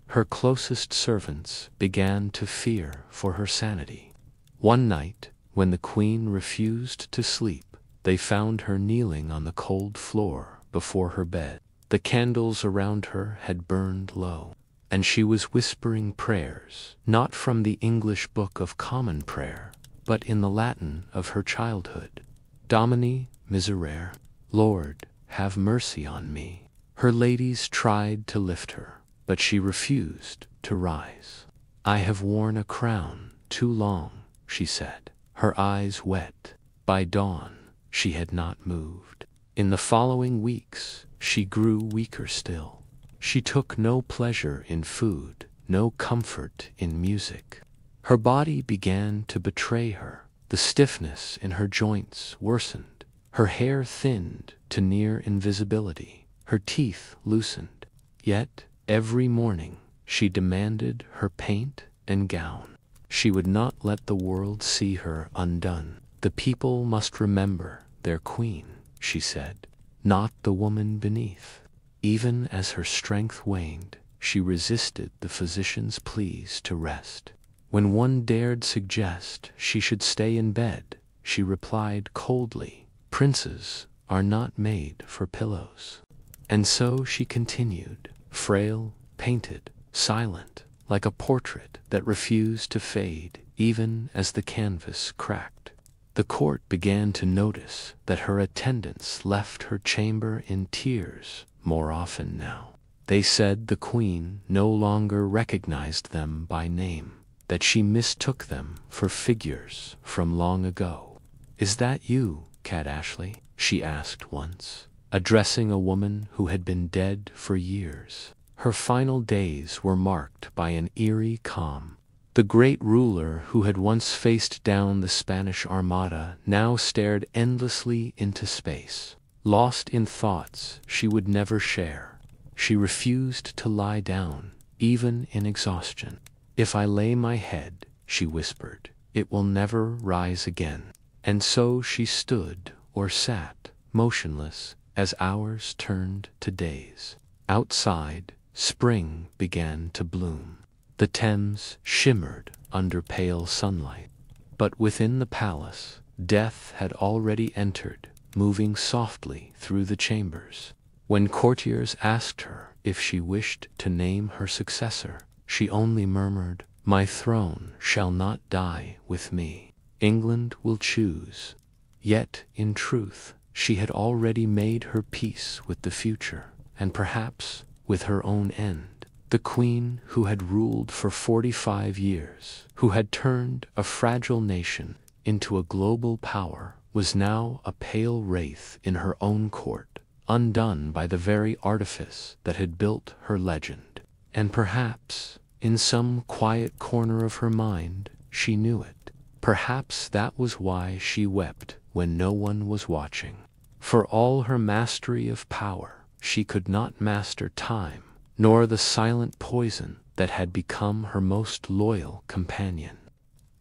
Her closest servants began to fear for her sanity. One night, when the Queen refused to sleep, they found her kneeling on the cold floor before her bed. The candles around her had burned low, and she was whispering prayers, not from the English Book of Common Prayer, but in the Latin of her childhood. Domini miserere, Lord, have mercy on me. Her ladies tried to lift her, but she refused to rise. "I have worn a crown too long," she said, her eyes wet. By dawn, she had not moved. In the following weeks, she grew weaker still. She took no pleasure in food, no comfort in music. Her body began to betray her. The stiffness in her joints worsened. Her hair thinned to near invisibility. Her teeth loosened. Yet, every morning, she demanded her paint and gown. She would not let the world see her undone. "The people must remember their queen," she said, "not the woman beneath." Even as her strength waned, she resisted the physician's pleas to rest. When one dared suggest she should stay in bed, she replied coldly, "Princes are not made for pillows." And so she continued, frail, painted, silent, like a portrait that refused to fade even as the canvas cracked. The court began to notice that her attendants left her chamber in tears more often now. They said the Queen no longer recognized them by name, that she mistook them for figures from long ago. "Is that you, Cat Ashley?" she asked once, addressing a woman who had been dead for years. Her final days were marked by an eerie calm. The great ruler who had once faced down the Spanish Armada now stared endlessly into space, lost in thoughts she would never share. She refused to lie down, even in exhaustion. "If I lay my head," she whispered, "it will never rise again." And so she stood or sat, motionless, as hours turned to days. Outside, spring began to bloom. The Thames shimmered under pale sunlight. But within the palace, death had already entered, moving softly through the chambers. When courtiers asked her if she wished to name her successor, she only murmured, "My throne shall not die with me. England will choose." Yet, in truth, she had already made her peace with the future, and perhaps with her own end. The Queen who had ruled for 45 years, who had turned a fragile nation into a global power, was now a pale wraith in her own court, undone by the very artifice that had built her legend. And perhaps, in some quiet corner of her mind, she knew it. Perhaps that was why she wept when no one was watching. For all her mastery of power, she could not master time, nor the silent poison that had become her most loyal companion.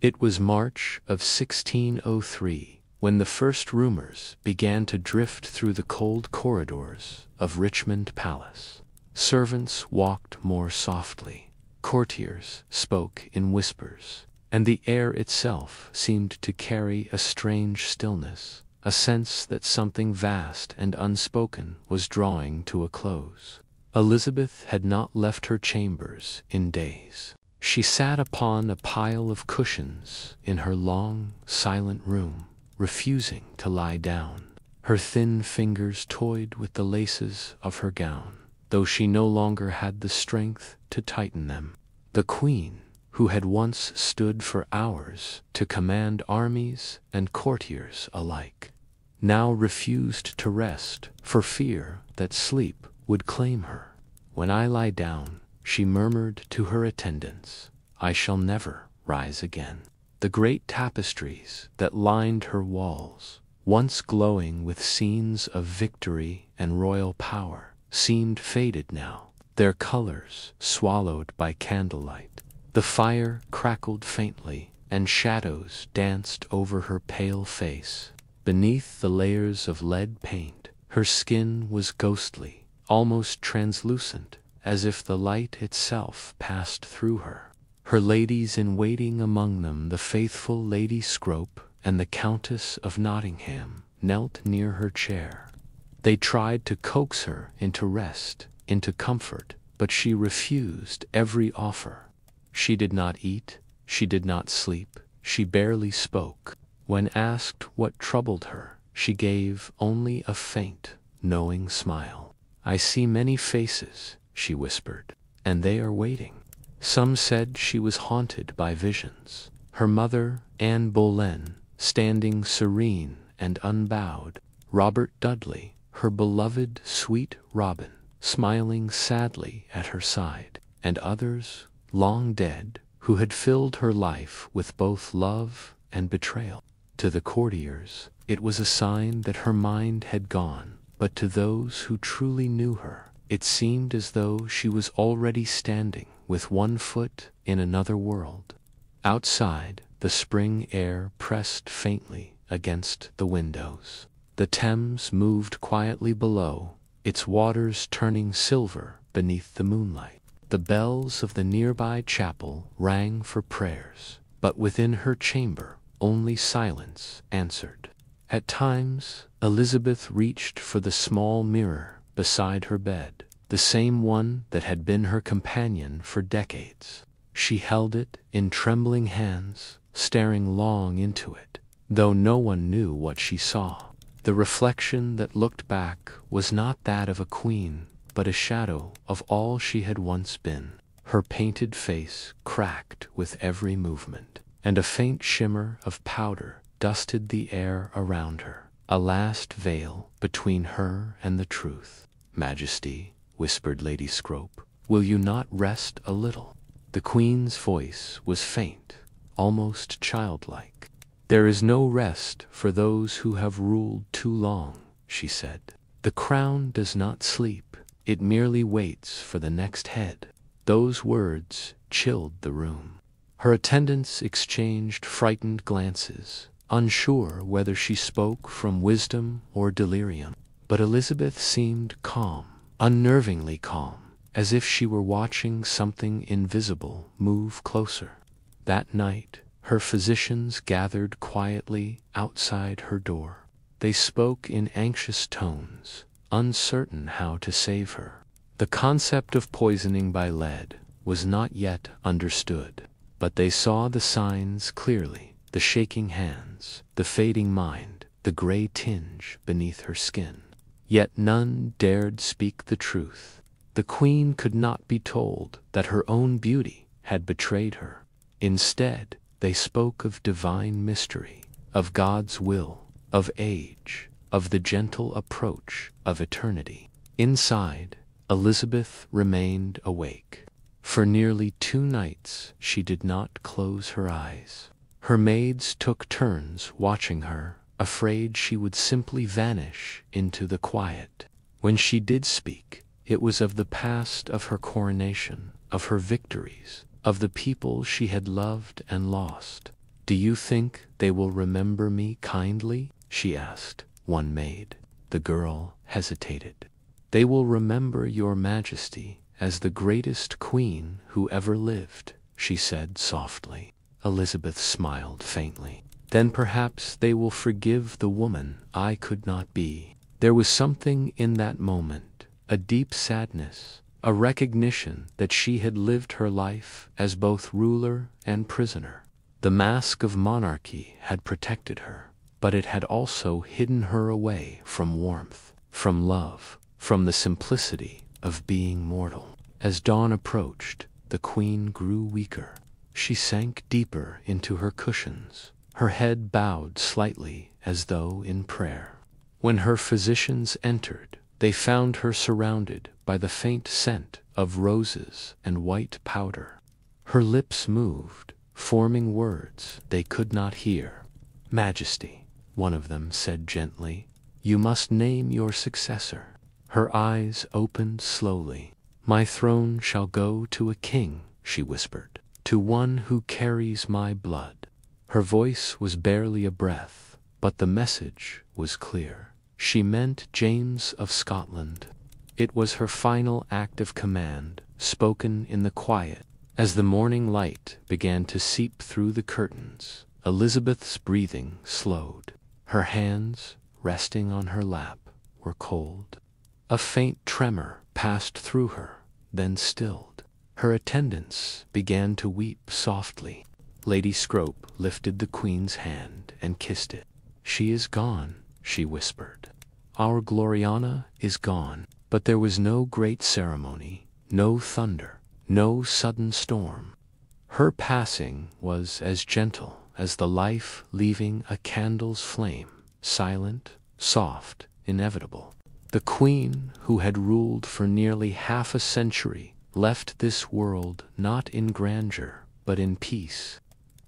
It was March of 1603 when the first rumors began to drift through the cold corridors of Richmond Palace. Servants walked more softly. Courtiers spoke in whispers, and the air itself seemed to carry a strange stillness, a sense that something vast and unspoken was drawing to a close. Elizabeth had not left her chambers in days. She sat upon a pile of cushions in her long, silent room, refusing to lie down. Her thin fingers toyed with the laces of her gown, though she no longer had the strength to tighten them. The Queen, who had once stood for hours to command armies and courtiers alike, now refused to rest for fear that sleep would claim her. "When I lie down," she murmured to her attendants, "I shall never rise again." The great tapestries that lined her walls, once glowing with scenes of victory and royal power, seemed faded now, their colors swallowed by candlelight. The fire crackled faintly, and shadows danced over her pale face. Beneath the layers of lead paint, her skin was ghostly, almost translucent, as if the light itself passed through her. Her ladies-in-waiting, among them the faithful Lady Scrope and the Countess of Nottingham, knelt near her chair. They tried to coax her into rest, into comfort, but she refused every offer. She did not eat, she did not sleep, she barely spoke. When asked what troubled her, she gave only a faint, knowing smile. "I see many faces," she whispered, "and they are waiting." Some said she was haunted by visions. Her mother, Anne Boleyn, standing serene and unbowed. Robert Dudley, her beloved sweet Robin, smiling sadly at her side. And others, long dead, who had filled her life with both love and betrayal. To the courtiers, it was a sign that her mind had gone, but to those who truly knew her, it seemed as though she was already standing with one foot in another world. Outside, the spring air pressed faintly against the windows. The Thames moved quietly below, its waters turning silver beneath the moonlight. The bells of the nearby chapel rang for prayers, but within her chamber only silence answered. At times, Elizabeth reached for the small mirror beside her bed, the same one that had been her companion for decades. She held it in trembling hands, staring long into it, though no one knew what she saw. The reflection that looked back was not that of a queen, but a shadow of all she had once been. Her painted face cracked with every movement, and a faint shimmer of powder dusted the air around her, a last veil between her and the truth. "Majesty," whispered Lady Scrope, "will you not rest a little?" The Queen's voice was faint, almost childlike. "There is no rest for those who have ruled too long," she said. "The crown does not sleep, it merely waits for the next head." Those words chilled the room. Her attendants exchanged frightened glances, unsure whether she spoke from wisdom or delirium. But Elizabeth seemed calm, unnervingly calm, as if she were watching something invisible move closer. That night, her physicians gathered quietly outside her door. They spoke in anxious tones, uncertain how to save her. The concept of poisoning by lead was not yet understood, but they saw the signs clearly: the shaking hands, the fading mind, the gray tinge beneath her skin. Yet none dared speak the truth. The Queen could not be told that her own beauty had betrayed her. Instead, they spoke of divine mystery, of God's will, of age, of the gentle approach of eternity. Inside, Elizabeth remained awake. For nearly 2 nights she did not close her eyes. Her maids took turns watching her, afraid she would simply vanish into the quiet. When she did speak, it was of the past, of her coronation, of her victories, of the people she had loved and lost. "Do you think they will remember me kindly?" she asked one maid. The girl hesitated. They will remember your majesty as the greatest queen who ever lived," she said softly. Elizabeth smiled faintly. "Then perhaps they will forgive the woman I could not be." There was something in that moment, a deep sadness, a recognition that she had lived her life as both ruler and prisoner. The mask of monarchy had protected her, but it had also hidden her away from warmth, from love, from the simplicity of being mortal. As dawn approached, the queen grew weaker. She sank deeper into her cushions, her head bowed slightly as though in prayer. When her physicians entered, they found her surrounded by the faint scent of roses and white powder. Her lips moved, forming words they could not hear. "Majesty," one of them said gently, "you must name your successor." Her eyes opened slowly. "My throne shall go to a king," she whispered, "to one who carries my blood." Her voice was barely a breath, but the message was clear. She meant James of Scotland. It was her final act of command, spoken in the quiet. As the morning light began to seep through the curtains, Elizabeth's breathing slowed. Her hands, resting on her lap, were cold. A faint tremor passed through her, then stilled. Her attendants began to weep softly. Lady Scrope lifted the Queen's hand and kissed it. "She is gone," she whispered. "Our Gloriana is gone." But there was no great ceremony, no thunder, no sudden storm. Her passing was as gentle as the life leaving a candle's flame, silent, soft, inevitable. The Queen, who had ruled for nearly half a century, left this world not in grandeur, but in peace.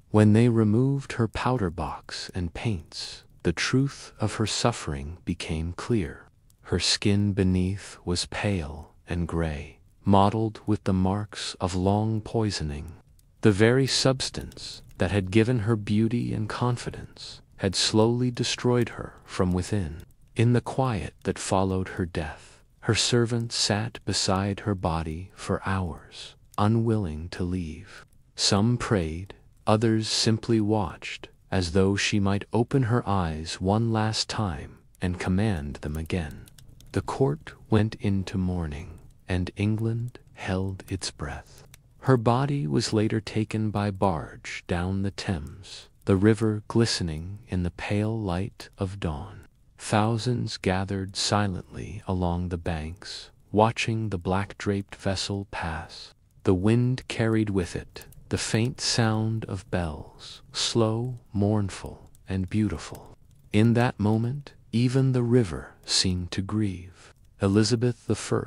When they removed her powder box and paints, the truth of her suffering became clear. Her skin beneath was pale and gray, mottled with the marks of long poisoning. The very substance that had given her beauty and confidence had slowly destroyed her from within. In the quiet that followed her death, her servant sat beside her body for hours, unwilling to leave. Some prayed, others simply watched, as though she might open her eyes one last time and command them again. The court went into mourning, and England held its breath. Her body was later taken by barge down the Thames, the river glistening in the pale light of dawn. Thousands gathered silently along the banks, watching the black-draped vessel pass. The wind carried with it the faint sound of bells, slow, mournful, and beautiful. In that moment, even the river seemed to grieve. Elizabeth I,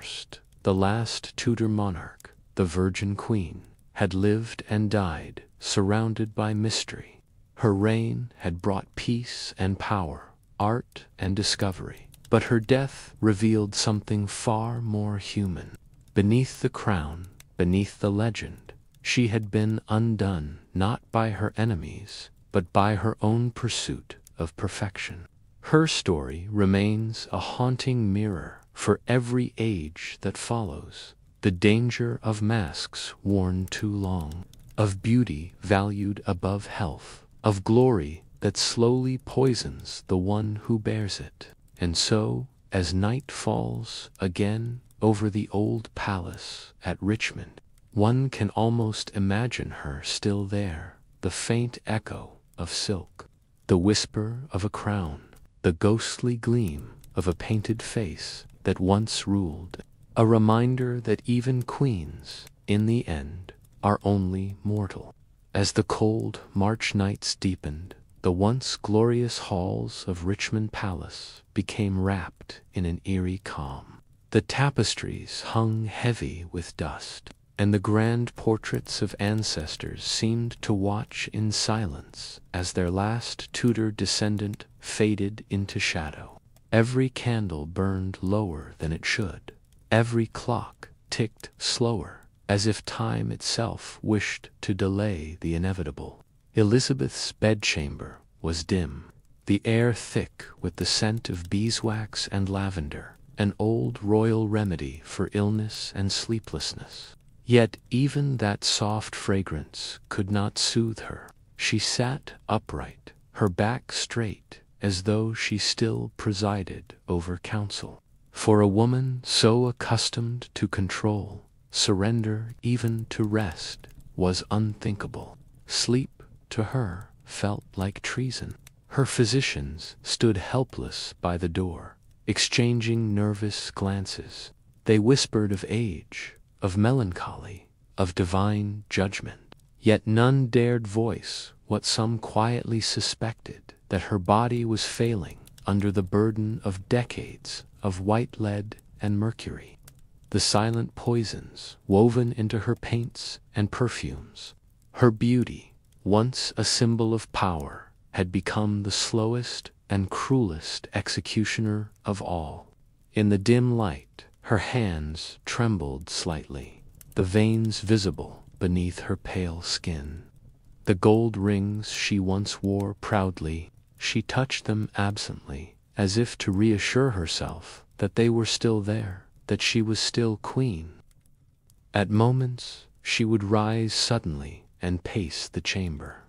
the last Tudor monarch, the Virgin Queen, had lived and died, surrounded by mystery. Her reign had brought peace and power, art and discovery. But her death revealed something far more human. Beneath the crown, beneath the legend, she had been undone not by her enemies, but by her own pursuit of perfection. Her story remains a haunting mirror for every age that follows. The danger of masks worn too long, of beauty valued above health, of glory that slowly poisons the one who bears it. And so, as night falls again over the old palace at Richmond, one can almost imagine her still there, the faint echo of silk, the whisper of a crown, the ghostly gleam of a painted face that once ruled, a reminder that even queens, in the end, are only mortal. As the cold March nights deepened, the once glorious halls of Richmond Palace became wrapped in an eerie calm. The tapestries hung heavy with dust, and the grand portraits of ancestors seemed to watch in silence as their last Tudor descendant faded into shadow. Every candle burned lower than it should. Every clock ticked slower, as if time itself wished to delay the inevitable. Elizabeth's bedchamber was dim, the air thick with the scent of beeswax and lavender, an old royal remedy for illness and sleeplessness. Yet even that soft fragrance could not soothe her. She sat upright, her back straight, as though she still presided over council. For a woman so accustomed to control, surrender even to rest was unthinkable. Sleep, to her, felt like treason. Her physicians stood helpless by the door, exchanging nervous glances. They whispered of age, of melancholy, of divine judgment. Yet none dared voice what some quietly suspected, that her body was failing under the burden of decades of white lead and mercury. The silent poisons woven into her paints and perfumes. Her beauty, once a symbol of power, had become the slowest and cruelest executioner of all. In the dim light, her hands trembled slightly, the veins visible beneath her pale skin. The gold rings she once wore proudly, she touched them absently, as if to reassure herself that they were still there, that she was still queen. At moments, she would rise suddenly and pace the chamber.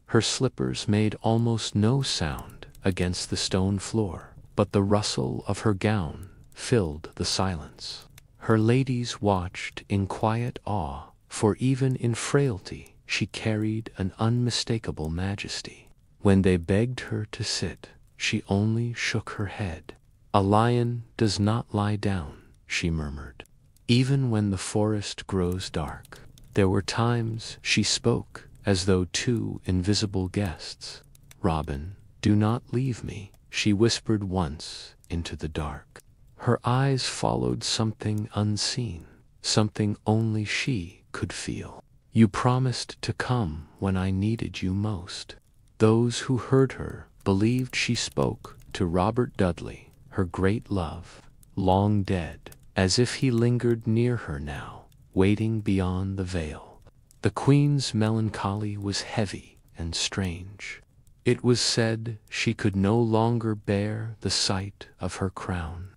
Her slippers made almost no sound against the stone floor, but the rustle of her gown filled the silence. Her ladies watched in quiet awe, for even in frailty she carried an unmistakable majesty. When they begged her to sit, she only shook her head. "A lion does not lie down," she murmured. Even when the forest grows dark, there were times she spoke as though to invisible guests. "Robin, do not leave me," she whispered once into the dark. Her eyes followed something unseen, something only she could feel. "You promised to come when I needed you most." Those who heard her believed she spoke to Robert Dudley, her great love, long dead, as if he lingered near her now, waiting beyond the veil. The Queen's melancholy was heavy and strange. It was said she could no longer bear the sight of her crown.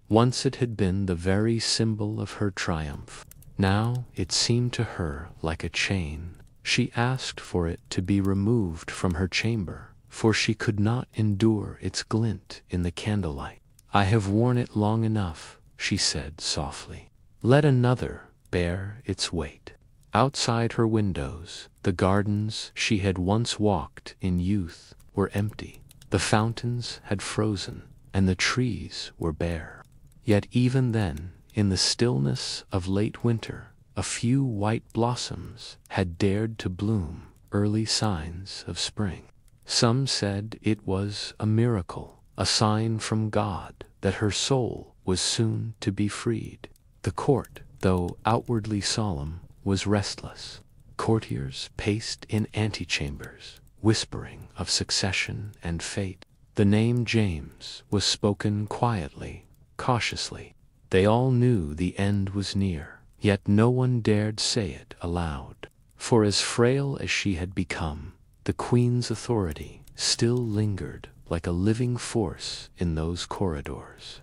Once it had been the very symbol of her triumph. Now it seemed to her like a chain. She asked for it to be removed from her chamber, for she could not endure its glint in the candlelight. "I have worn it long enough," she said softly. "Let another bear its weight." Outside her windows, the gardens she had once walked in youth were empty. The fountains had frozen, and the trees were bare. Yet even then, in the stillness of late winter, a few white blossoms had dared to bloom, early signs of spring. Some said it was a miracle, a sign from God that her soul was soon to be freed. The court, though outwardly solemn, was restless. Courtiers paced in antechambers, whispering of succession and fate. The name James was spoken quietly, cautiously. They all knew the end was near, yet no one dared say it aloud. For as frail as she had become, the Queen's authority still lingered like a living force in those corridors.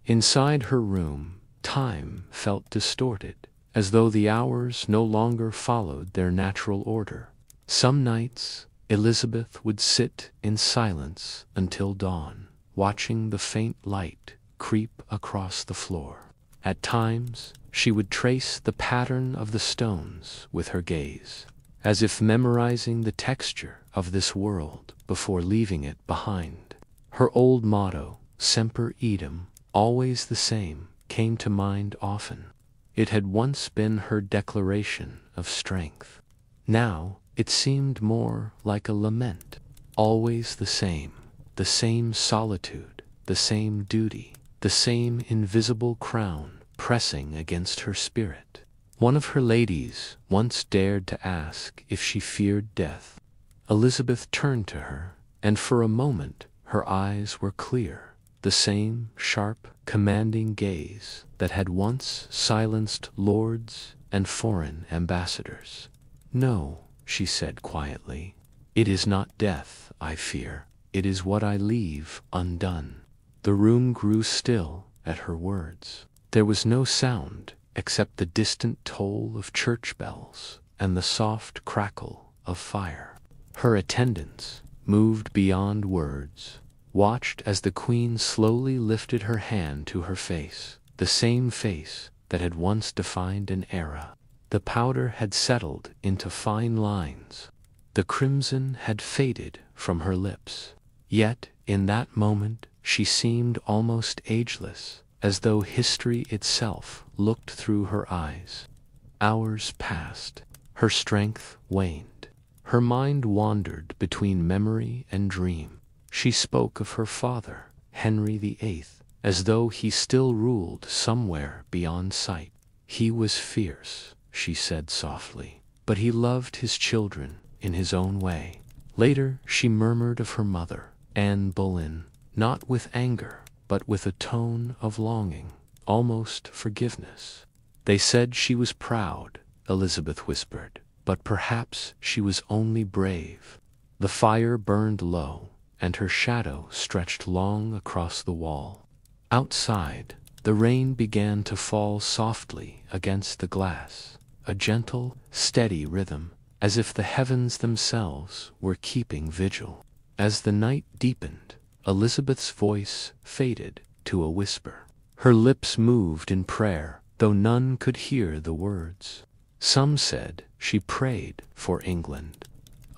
Inside her room, time felt distorted, as though the hours no longer followed their natural order. Some nights, Elizabeth would sit in silence until dawn, watching the faint light creep across the floor. At times, she would trace the pattern of the stones with her gaze, as if memorizing the texture of this world before leaving it behind. Her old motto, Semper Idem, always the same, came to mind often. It had once been her declaration of strength. Now it seemed more like a lament. Always the same solitude, the same duty, the same invisible crown pressing against her spirit. One of her ladies once dared to ask if she feared death. Elizabeth turned to her, and for a moment her eyes were clear, the same sharp, commanding gaze that had once silenced lords and foreign ambassadors. "No," she said quietly, "it is not death I fear, it is what I leave undone." The room grew still, at her words. There was no sound except the distant toll of church bells and the soft crackle of fire. Her attendants, moved beyond words, watched as the queen slowly lifted her hand to her face, the same face that had once defined an era. The powder had settled into fine lines. The crimson had faded from her lips. Yet, in that moment, she seemed almost ageless, as though history itself looked through her eyes. Hours passed. Her strength waned. Her mind wandered between memory and dream. She spoke of her father, Henry VIII, as though he still ruled somewhere beyond sight. He was fierce, she said softly, but he loved his children in his own way. Later she murmured of her mother, Anne Boleyn, not with anger, but with a tone of longing, almost forgiveness. They said she was proud, Elizabeth whispered, but perhaps she was only brave. The fire burned low, and her shadow stretched long across the wall. Outside, the rain began to fall softly against the glass, a gentle, steady rhythm, as if the heavens themselves were keeping vigil. As the night deepened, Elizabeth's voice faded to a whisper. Her lips moved in prayer, though none could hear the words. Some said she prayed for England.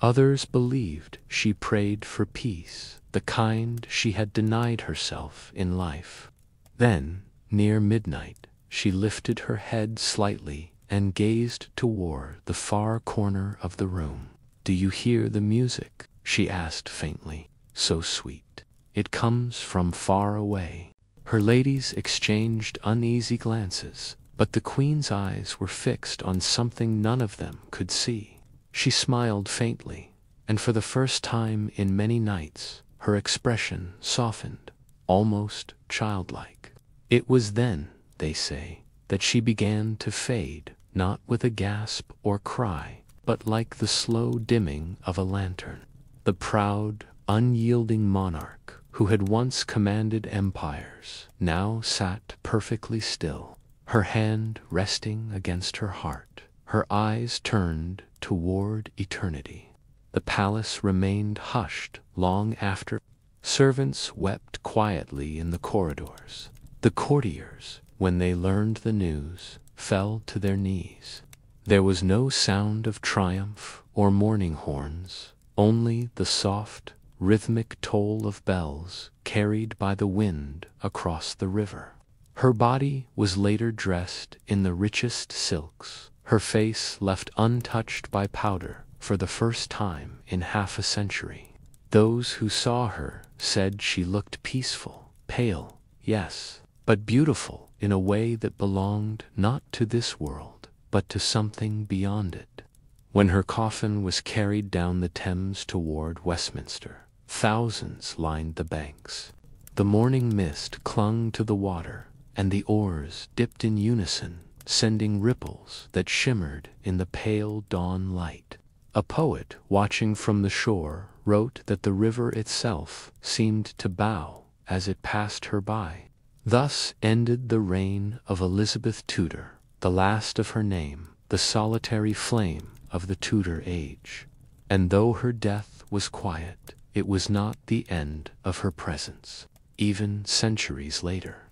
Others believed she prayed for peace, the kind she had denied herself in life. Then, near midnight, she lifted her head slightly and gazed toward the far corner of the room. "Do you hear the music?" she asked faintly. "So sweet. It comes from far away." Her ladies exchanged uneasy glances, but the queen's eyes were fixed on something none of them could see. She smiled faintly, and for the first time in many nights, her expression softened, almost childlike. It was then, they say, that she began to fade, not with a gasp or cry, but like the slow dimming of a lantern. The proud, unyielding monarch, who had once commanded empires, now sat perfectly still, her hand resting against her heart, her eyes turned toward eternity. The palace remained hushed long after. Servants wept quietly in the corridors. The courtiers, when they learned the news, fell to their knees. There was no sound of triumph or mourning horns, only the soft, rhythmic toll of bells carried by the wind across the river. Her body was later dressed in the richest silks, her face left untouched by powder for the first time in half a century. Those who saw her said she looked peaceful, pale, yes, but beautiful in a way that belonged not to this world, but to something beyond it. When her coffin was carried down the Thames toward Westminster, thousands lined the banks. The morning mist clung to the water, and the oars dipped in unison, sending ripples that shimmered in the pale dawn light. A poet watching from the shore wrote that the river itself seemed to bow as it passed her by. Thus ended the reign of Elizabeth Tudor, the last of her name, the solitary flame of the Tudor age. And though her death was quiet, it was not the end of her presence, even centuries later.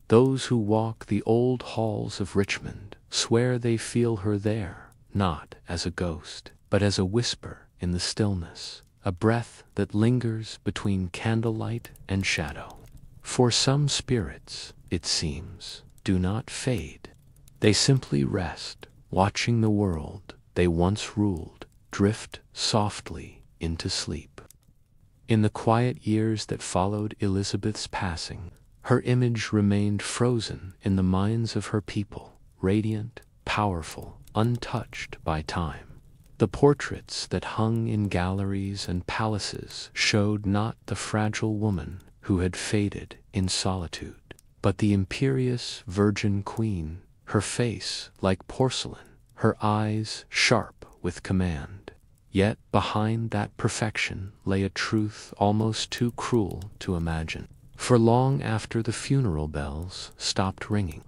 Those who walk the old halls of Richmond swear they feel her there, not as a ghost, but as a whisper in the stillness, a breath that lingers between candlelight and shadow. For some spirits, it seems, do not fade. They simply rest, watching the world they once ruled drift softly into sleep. In the quiet years that followed Elizabeth's passing, her image remained frozen in the minds of her people, radiant, powerful, untouched by time. The portraits that hung in galleries and palaces showed not the fragile woman who had faded in solitude, but the imperious virgin queen, her face like porcelain, her eyes sharp with command. Yet behind that perfection lay a truth almost too cruel to imagine. For long after the funeral bells stopped ringing,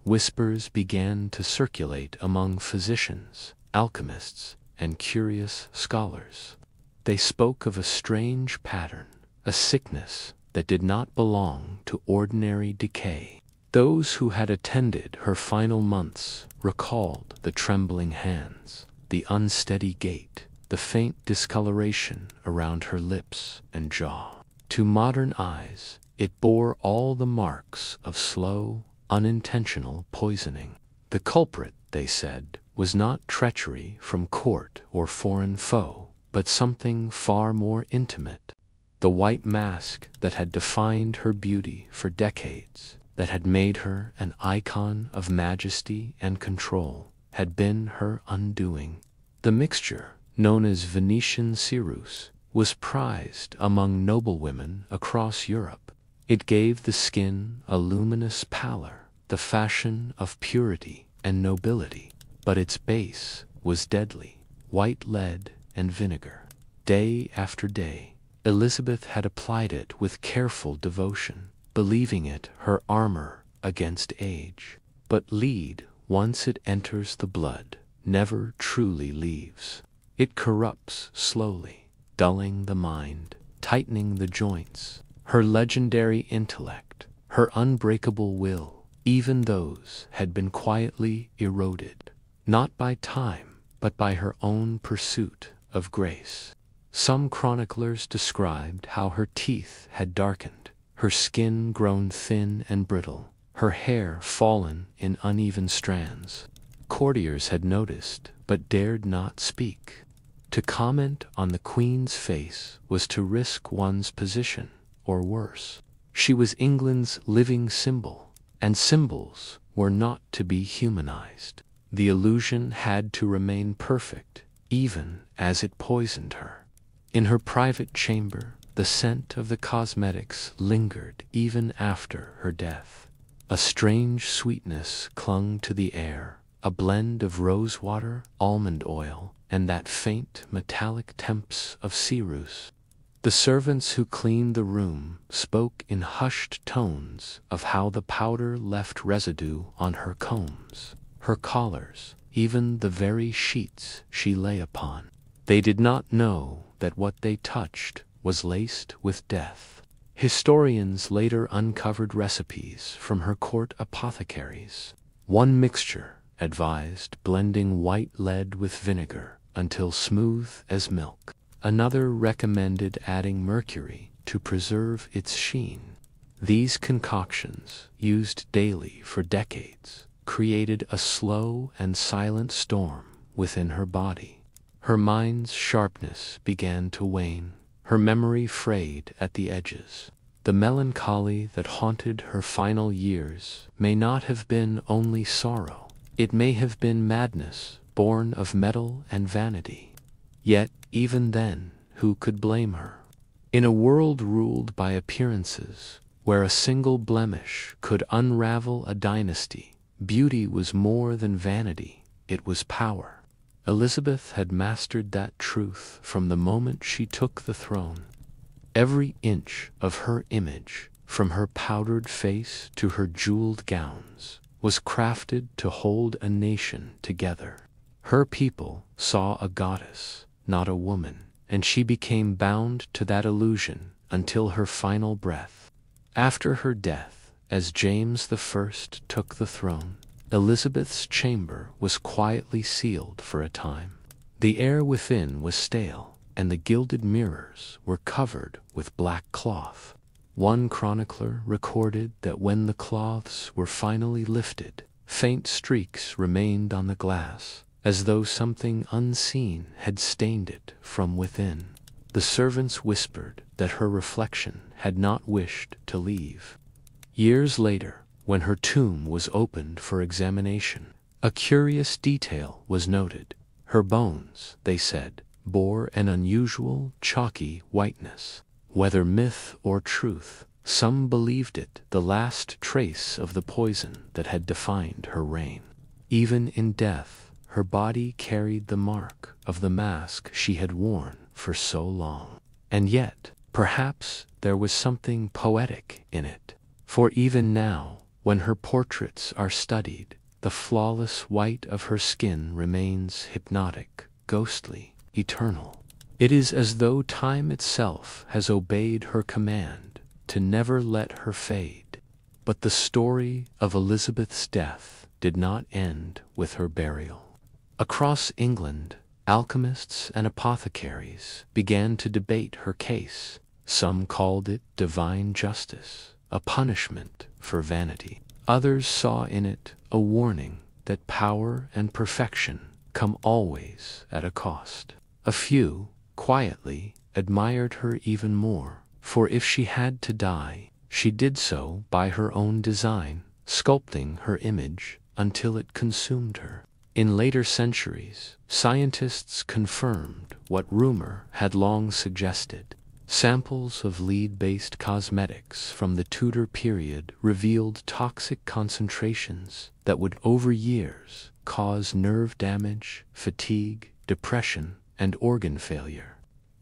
whispers began to circulate among physicians, alchemists, and curious scholars. They spoke of a strange pattern, a sickness that did not belong to ordinary decay. Those who had attended her final months recalled the trembling hands, the unsteady gait, the faint discoloration around her lips and jaw. To modern eyes, it bore all the marks of slow, unintentional poisoning. The culprit, they said, was not treachery from court or foreign foe, but something far more intimate. The white mask that had defined her beauty for decades, that had made her an icon of majesty and control, had been her undoing. The mixture, known as Venetian ceruse, was prized among noblewomen across Europe. It gave the skin a luminous pallor, the fashion of purity and nobility, but its base was deadly, white lead and vinegar. Day after day, Elizabeth had applied it with careful devotion, believing it her armor against age. But lead, once it enters the blood, never truly leaves. It corrupts slowly, dulling the mind, tightening the joints. Her legendary intellect, her unbreakable will, even those had been quietly eroded, not by time, but by her own pursuit of grace. Some chroniclers described how her teeth had darkened, her skin grown thin and brittle, her hair fallen in uneven strands. Courtiers had noticed, but dared not speak. To comment on the Queen's face was to risk one's position, or worse. She was England's living symbol, and symbols were not to be humanized. The illusion had to remain perfect, even as it poisoned her. In her private chamber, the scent of the cosmetics lingered even after her death. A strange sweetness clung to the air, a blend of rosewater, almond oil, and that faint metallic temps of ceruse. The servants who cleaned the room spoke in hushed tones of how the powder left residue on her combs, her collars, even the very sheets she lay upon. They did not know that what they touched was laced with death. Historians later uncovered recipes from her court apothecaries. One mixture advised blending white lead with vinegar until smooth as milk. Another recommended adding mercury to preserve its sheen. These concoctions, used daily for decades, created a slow and silent storm within her body. Her mind's sharpness began to wane, her memory frayed at the edges. The melancholy that haunted her final years may not have been only sorrow. It may have been madness, born of metal and vanity. Yet, even then, who could blame her? In a world ruled by appearances, where a single blemish could unravel a dynasty, beauty was more than vanity, it was power. Elizabeth had mastered that truth from the moment she took the throne. Every inch of her image, from her powdered face to her jeweled gowns, was crafted to hold a nation together. Her people saw a goddess, not a woman, and she became bound to that illusion until her final breath. After her death, as James I took the throne, Elizabeth's chamber was quietly sealed for a time. The air within was stale, and the gilded mirrors were covered with black cloth. One chronicler recorded that when the cloths were finally lifted, faint streaks remained on the glass, as though something unseen had stained it from within. The servants whispered that her reflection had not wished to leave. Years later, when her tomb was opened for examination, a curious detail was noted. Her bones, they said, bore an unusual, chalky whiteness. Whether myth or truth, some believed it the last trace of the poison that had defined her reign. Even in death, her body carried the mark of the mask she had worn for so long. And yet, Perhaps there was something poetic in it, for even now, when her portraits are studied, the flawless white of her skin remains hypnotic, ghostly, eternal. It is as though time itself has obeyed her command to never let her fade. But the story of Elizabeth's death did not end with her burial. Across England, alchemists and apothecaries began to debate her case. Some called it divine justice, a punishment for vanity. Others saw in it a warning that power and perfection come always at a cost. A few, quietly, admired her even more, for if she had to die, she did so by her own design, sculpting her image until it consumed her. In later centuries, scientists confirmed what rumor had long suggested. Samples of lead-based cosmetics from the Tudor period revealed toxic concentrations that would over years cause nerve damage, fatigue, depression, and organ failure.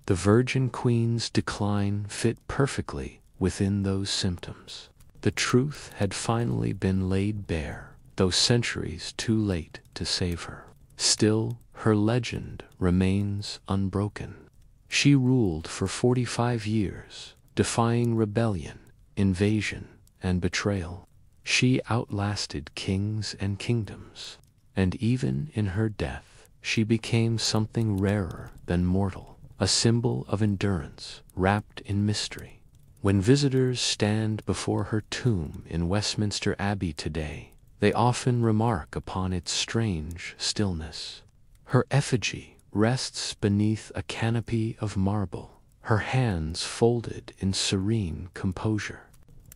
The Virgin Queen's decline fit perfectly within those symptoms. The truth had finally been laid bare, though centuries too late to save her. Still, her legend remains unbroken. She ruled for 45 years, defying rebellion, invasion, and betrayal. She outlasted kings and kingdoms, and even in her death, she became something rarer than mortal, a symbol of endurance wrapped in mystery. When visitors stand before her tomb in Westminster Abbey today, they often remark upon its strange stillness. Her effigy rests beneath a canopy of marble, her hands folded in serene composure.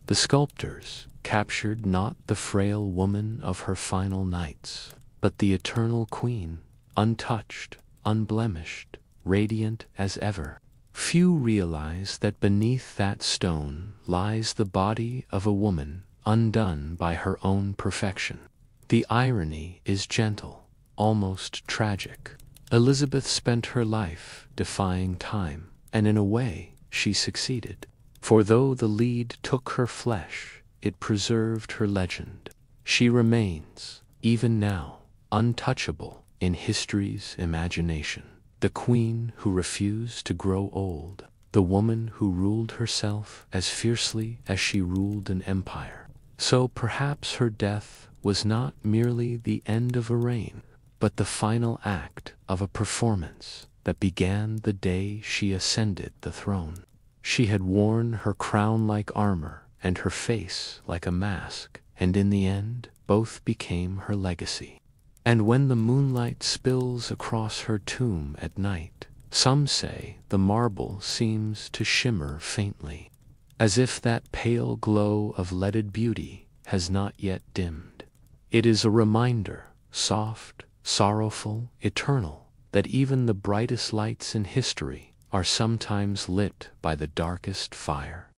The sculptors captured not the frail woman of her final nights, but the eternal queen, untouched, unblemished, radiant as ever. Few realize that beneath that stone lies the body of a woman undone by her own perfection. The irony is gentle, almost tragic. Elizabeth spent her life defying time, and in a way she succeeded. For though the lead took her flesh, it preserved her legend. She remains, even now, untouchable in history's imagination. The queen who refused to grow old, the woman who ruled herself as fiercely as she ruled an empire. So perhaps her death was not merely the end of a reign, but the final act of a performance that began the day she ascended the throne. She had worn her crown-like armor and her face like a mask, and in the end, both became her legacy. And when the moonlight spills across her tomb at night, some say the marble seems to shimmer faintly, as if that pale glow of leaded beauty has not yet dimmed. It is a reminder, soft, sorrowful, eternal, that even the brightest lights in history are sometimes lit by the darkest fire.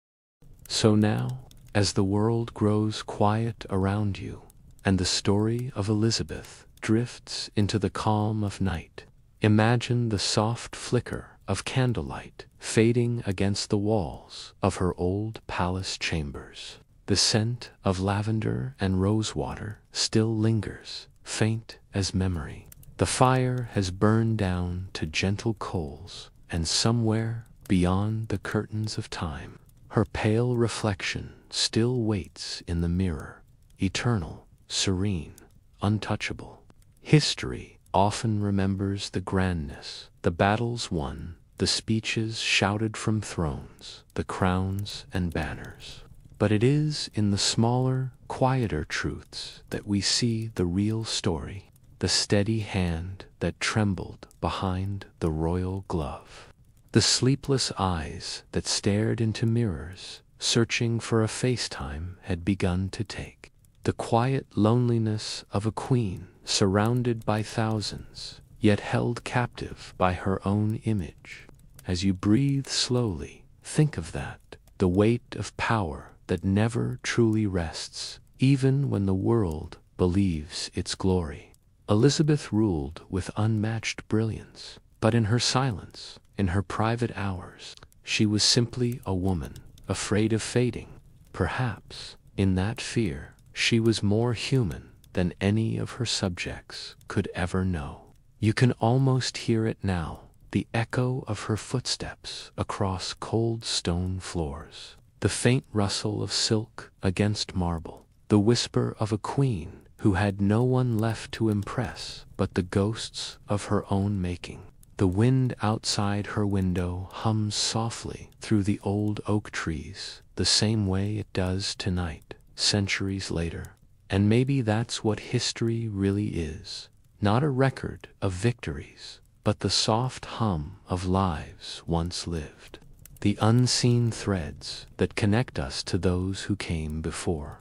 So now, as the world grows quiet around you, and the story of Elizabeth drifts into the calm of night, imagine the soft flicker of candlelight fading against the walls of her old palace chambers. The scent of lavender and rosewater still lingers, faint as memory. The fire has burned down to gentle coals, and somewhere beyond the curtains of time, her pale reflection still waits in the mirror, eternal, serene, untouchable. History often remembers the grandness, the battles won, the speeches shouted from thrones, the crowns and banners. But it is in the smaller, quieter truths that we see the real story, the steady hand that trembled behind the royal glove, the sleepless eyes that stared into mirrors, searching for a FaceTime had begun to take, the quiet loneliness of a queen surrounded by thousands, yet held captive by her own image. As you breathe slowly, think of that, the weight of power that never truly rests, even when the world believes its glory. Elizabeth ruled with unmatched brilliance, but in her silence, in her private hours, she was simply a woman, afraid of fading. Perhaps, in that fear, she was more human than any of her subjects could ever know. You can almost hear it now, the echo of her footsteps across cold stone floors, the faint rustle of silk against marble, the whisper of a queen who had no one left to impress but the ghosts of her own making. The wind outside her window hums softly through the old oak trees, the same way it does tonight, centuries later. And maybe that's what history really is. Not a record of victories, but the soft hum of lives once lived. The unseen threads that connect us to those who came before.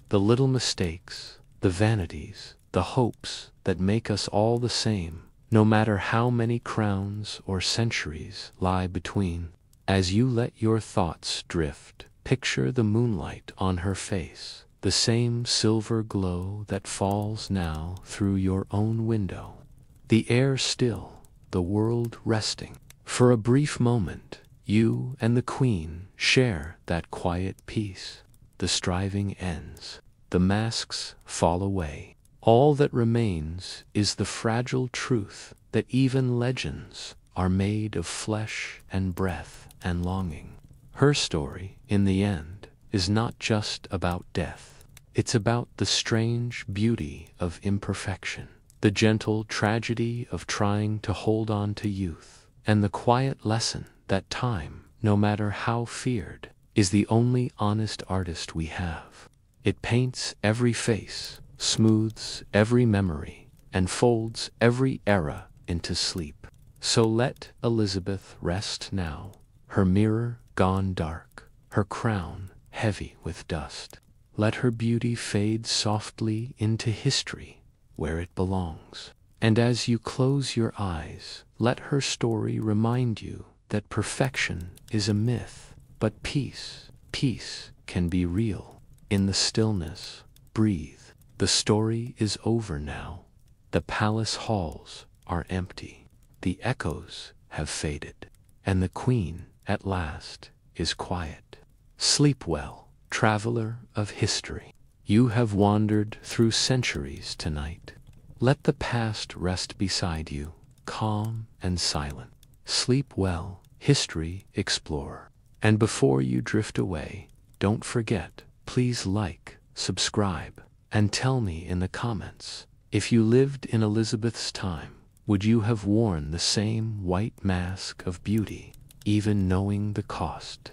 The little mistakes, the vanities, the hopes that make us all the same, no matter how many crowns or centuries lie between. As you let your thoughts drift, picture the moonlight on her face, the same silver glow that falls now through your own window. The air still, the world resting. For a brief moment, you and the queen share that quiet peace. The striving ends. The masks fall away. All that remains is the fragile truth that even legends are made of flesh and breath and longing. Her story, in the end, is not just about death. It's about the strange beauty of imperfection, the gentle tragedy of trying to hold on to youth, and the quiet lesson that time, no matter how feared, is the only honest artist we have. It paints every face, smooths every memory, and folds every era into sleep. So let Elizabeth rest now, her mirror gone dark, her crown heavy with dust. Let her beauty fade softly into history, where it belongs. And as you close your eyes, let her story remind you that perfection is a myth, but peace can be real. In the stillness, breathe. The story is over now. The palace halls are empty. The echoes have faded, and the queen, at last, is quiet. Sleep well, traveler of history. You have wandered through centuries tonight. Let the past rest beside you, calm and silent. Sleep well, history explorer. And before you drift away, don't forget, please like, subscribe, and tell me in the comments, if you lived in Elizabeth's time, would you have worn the same white mask of beauty, even knowing the cost?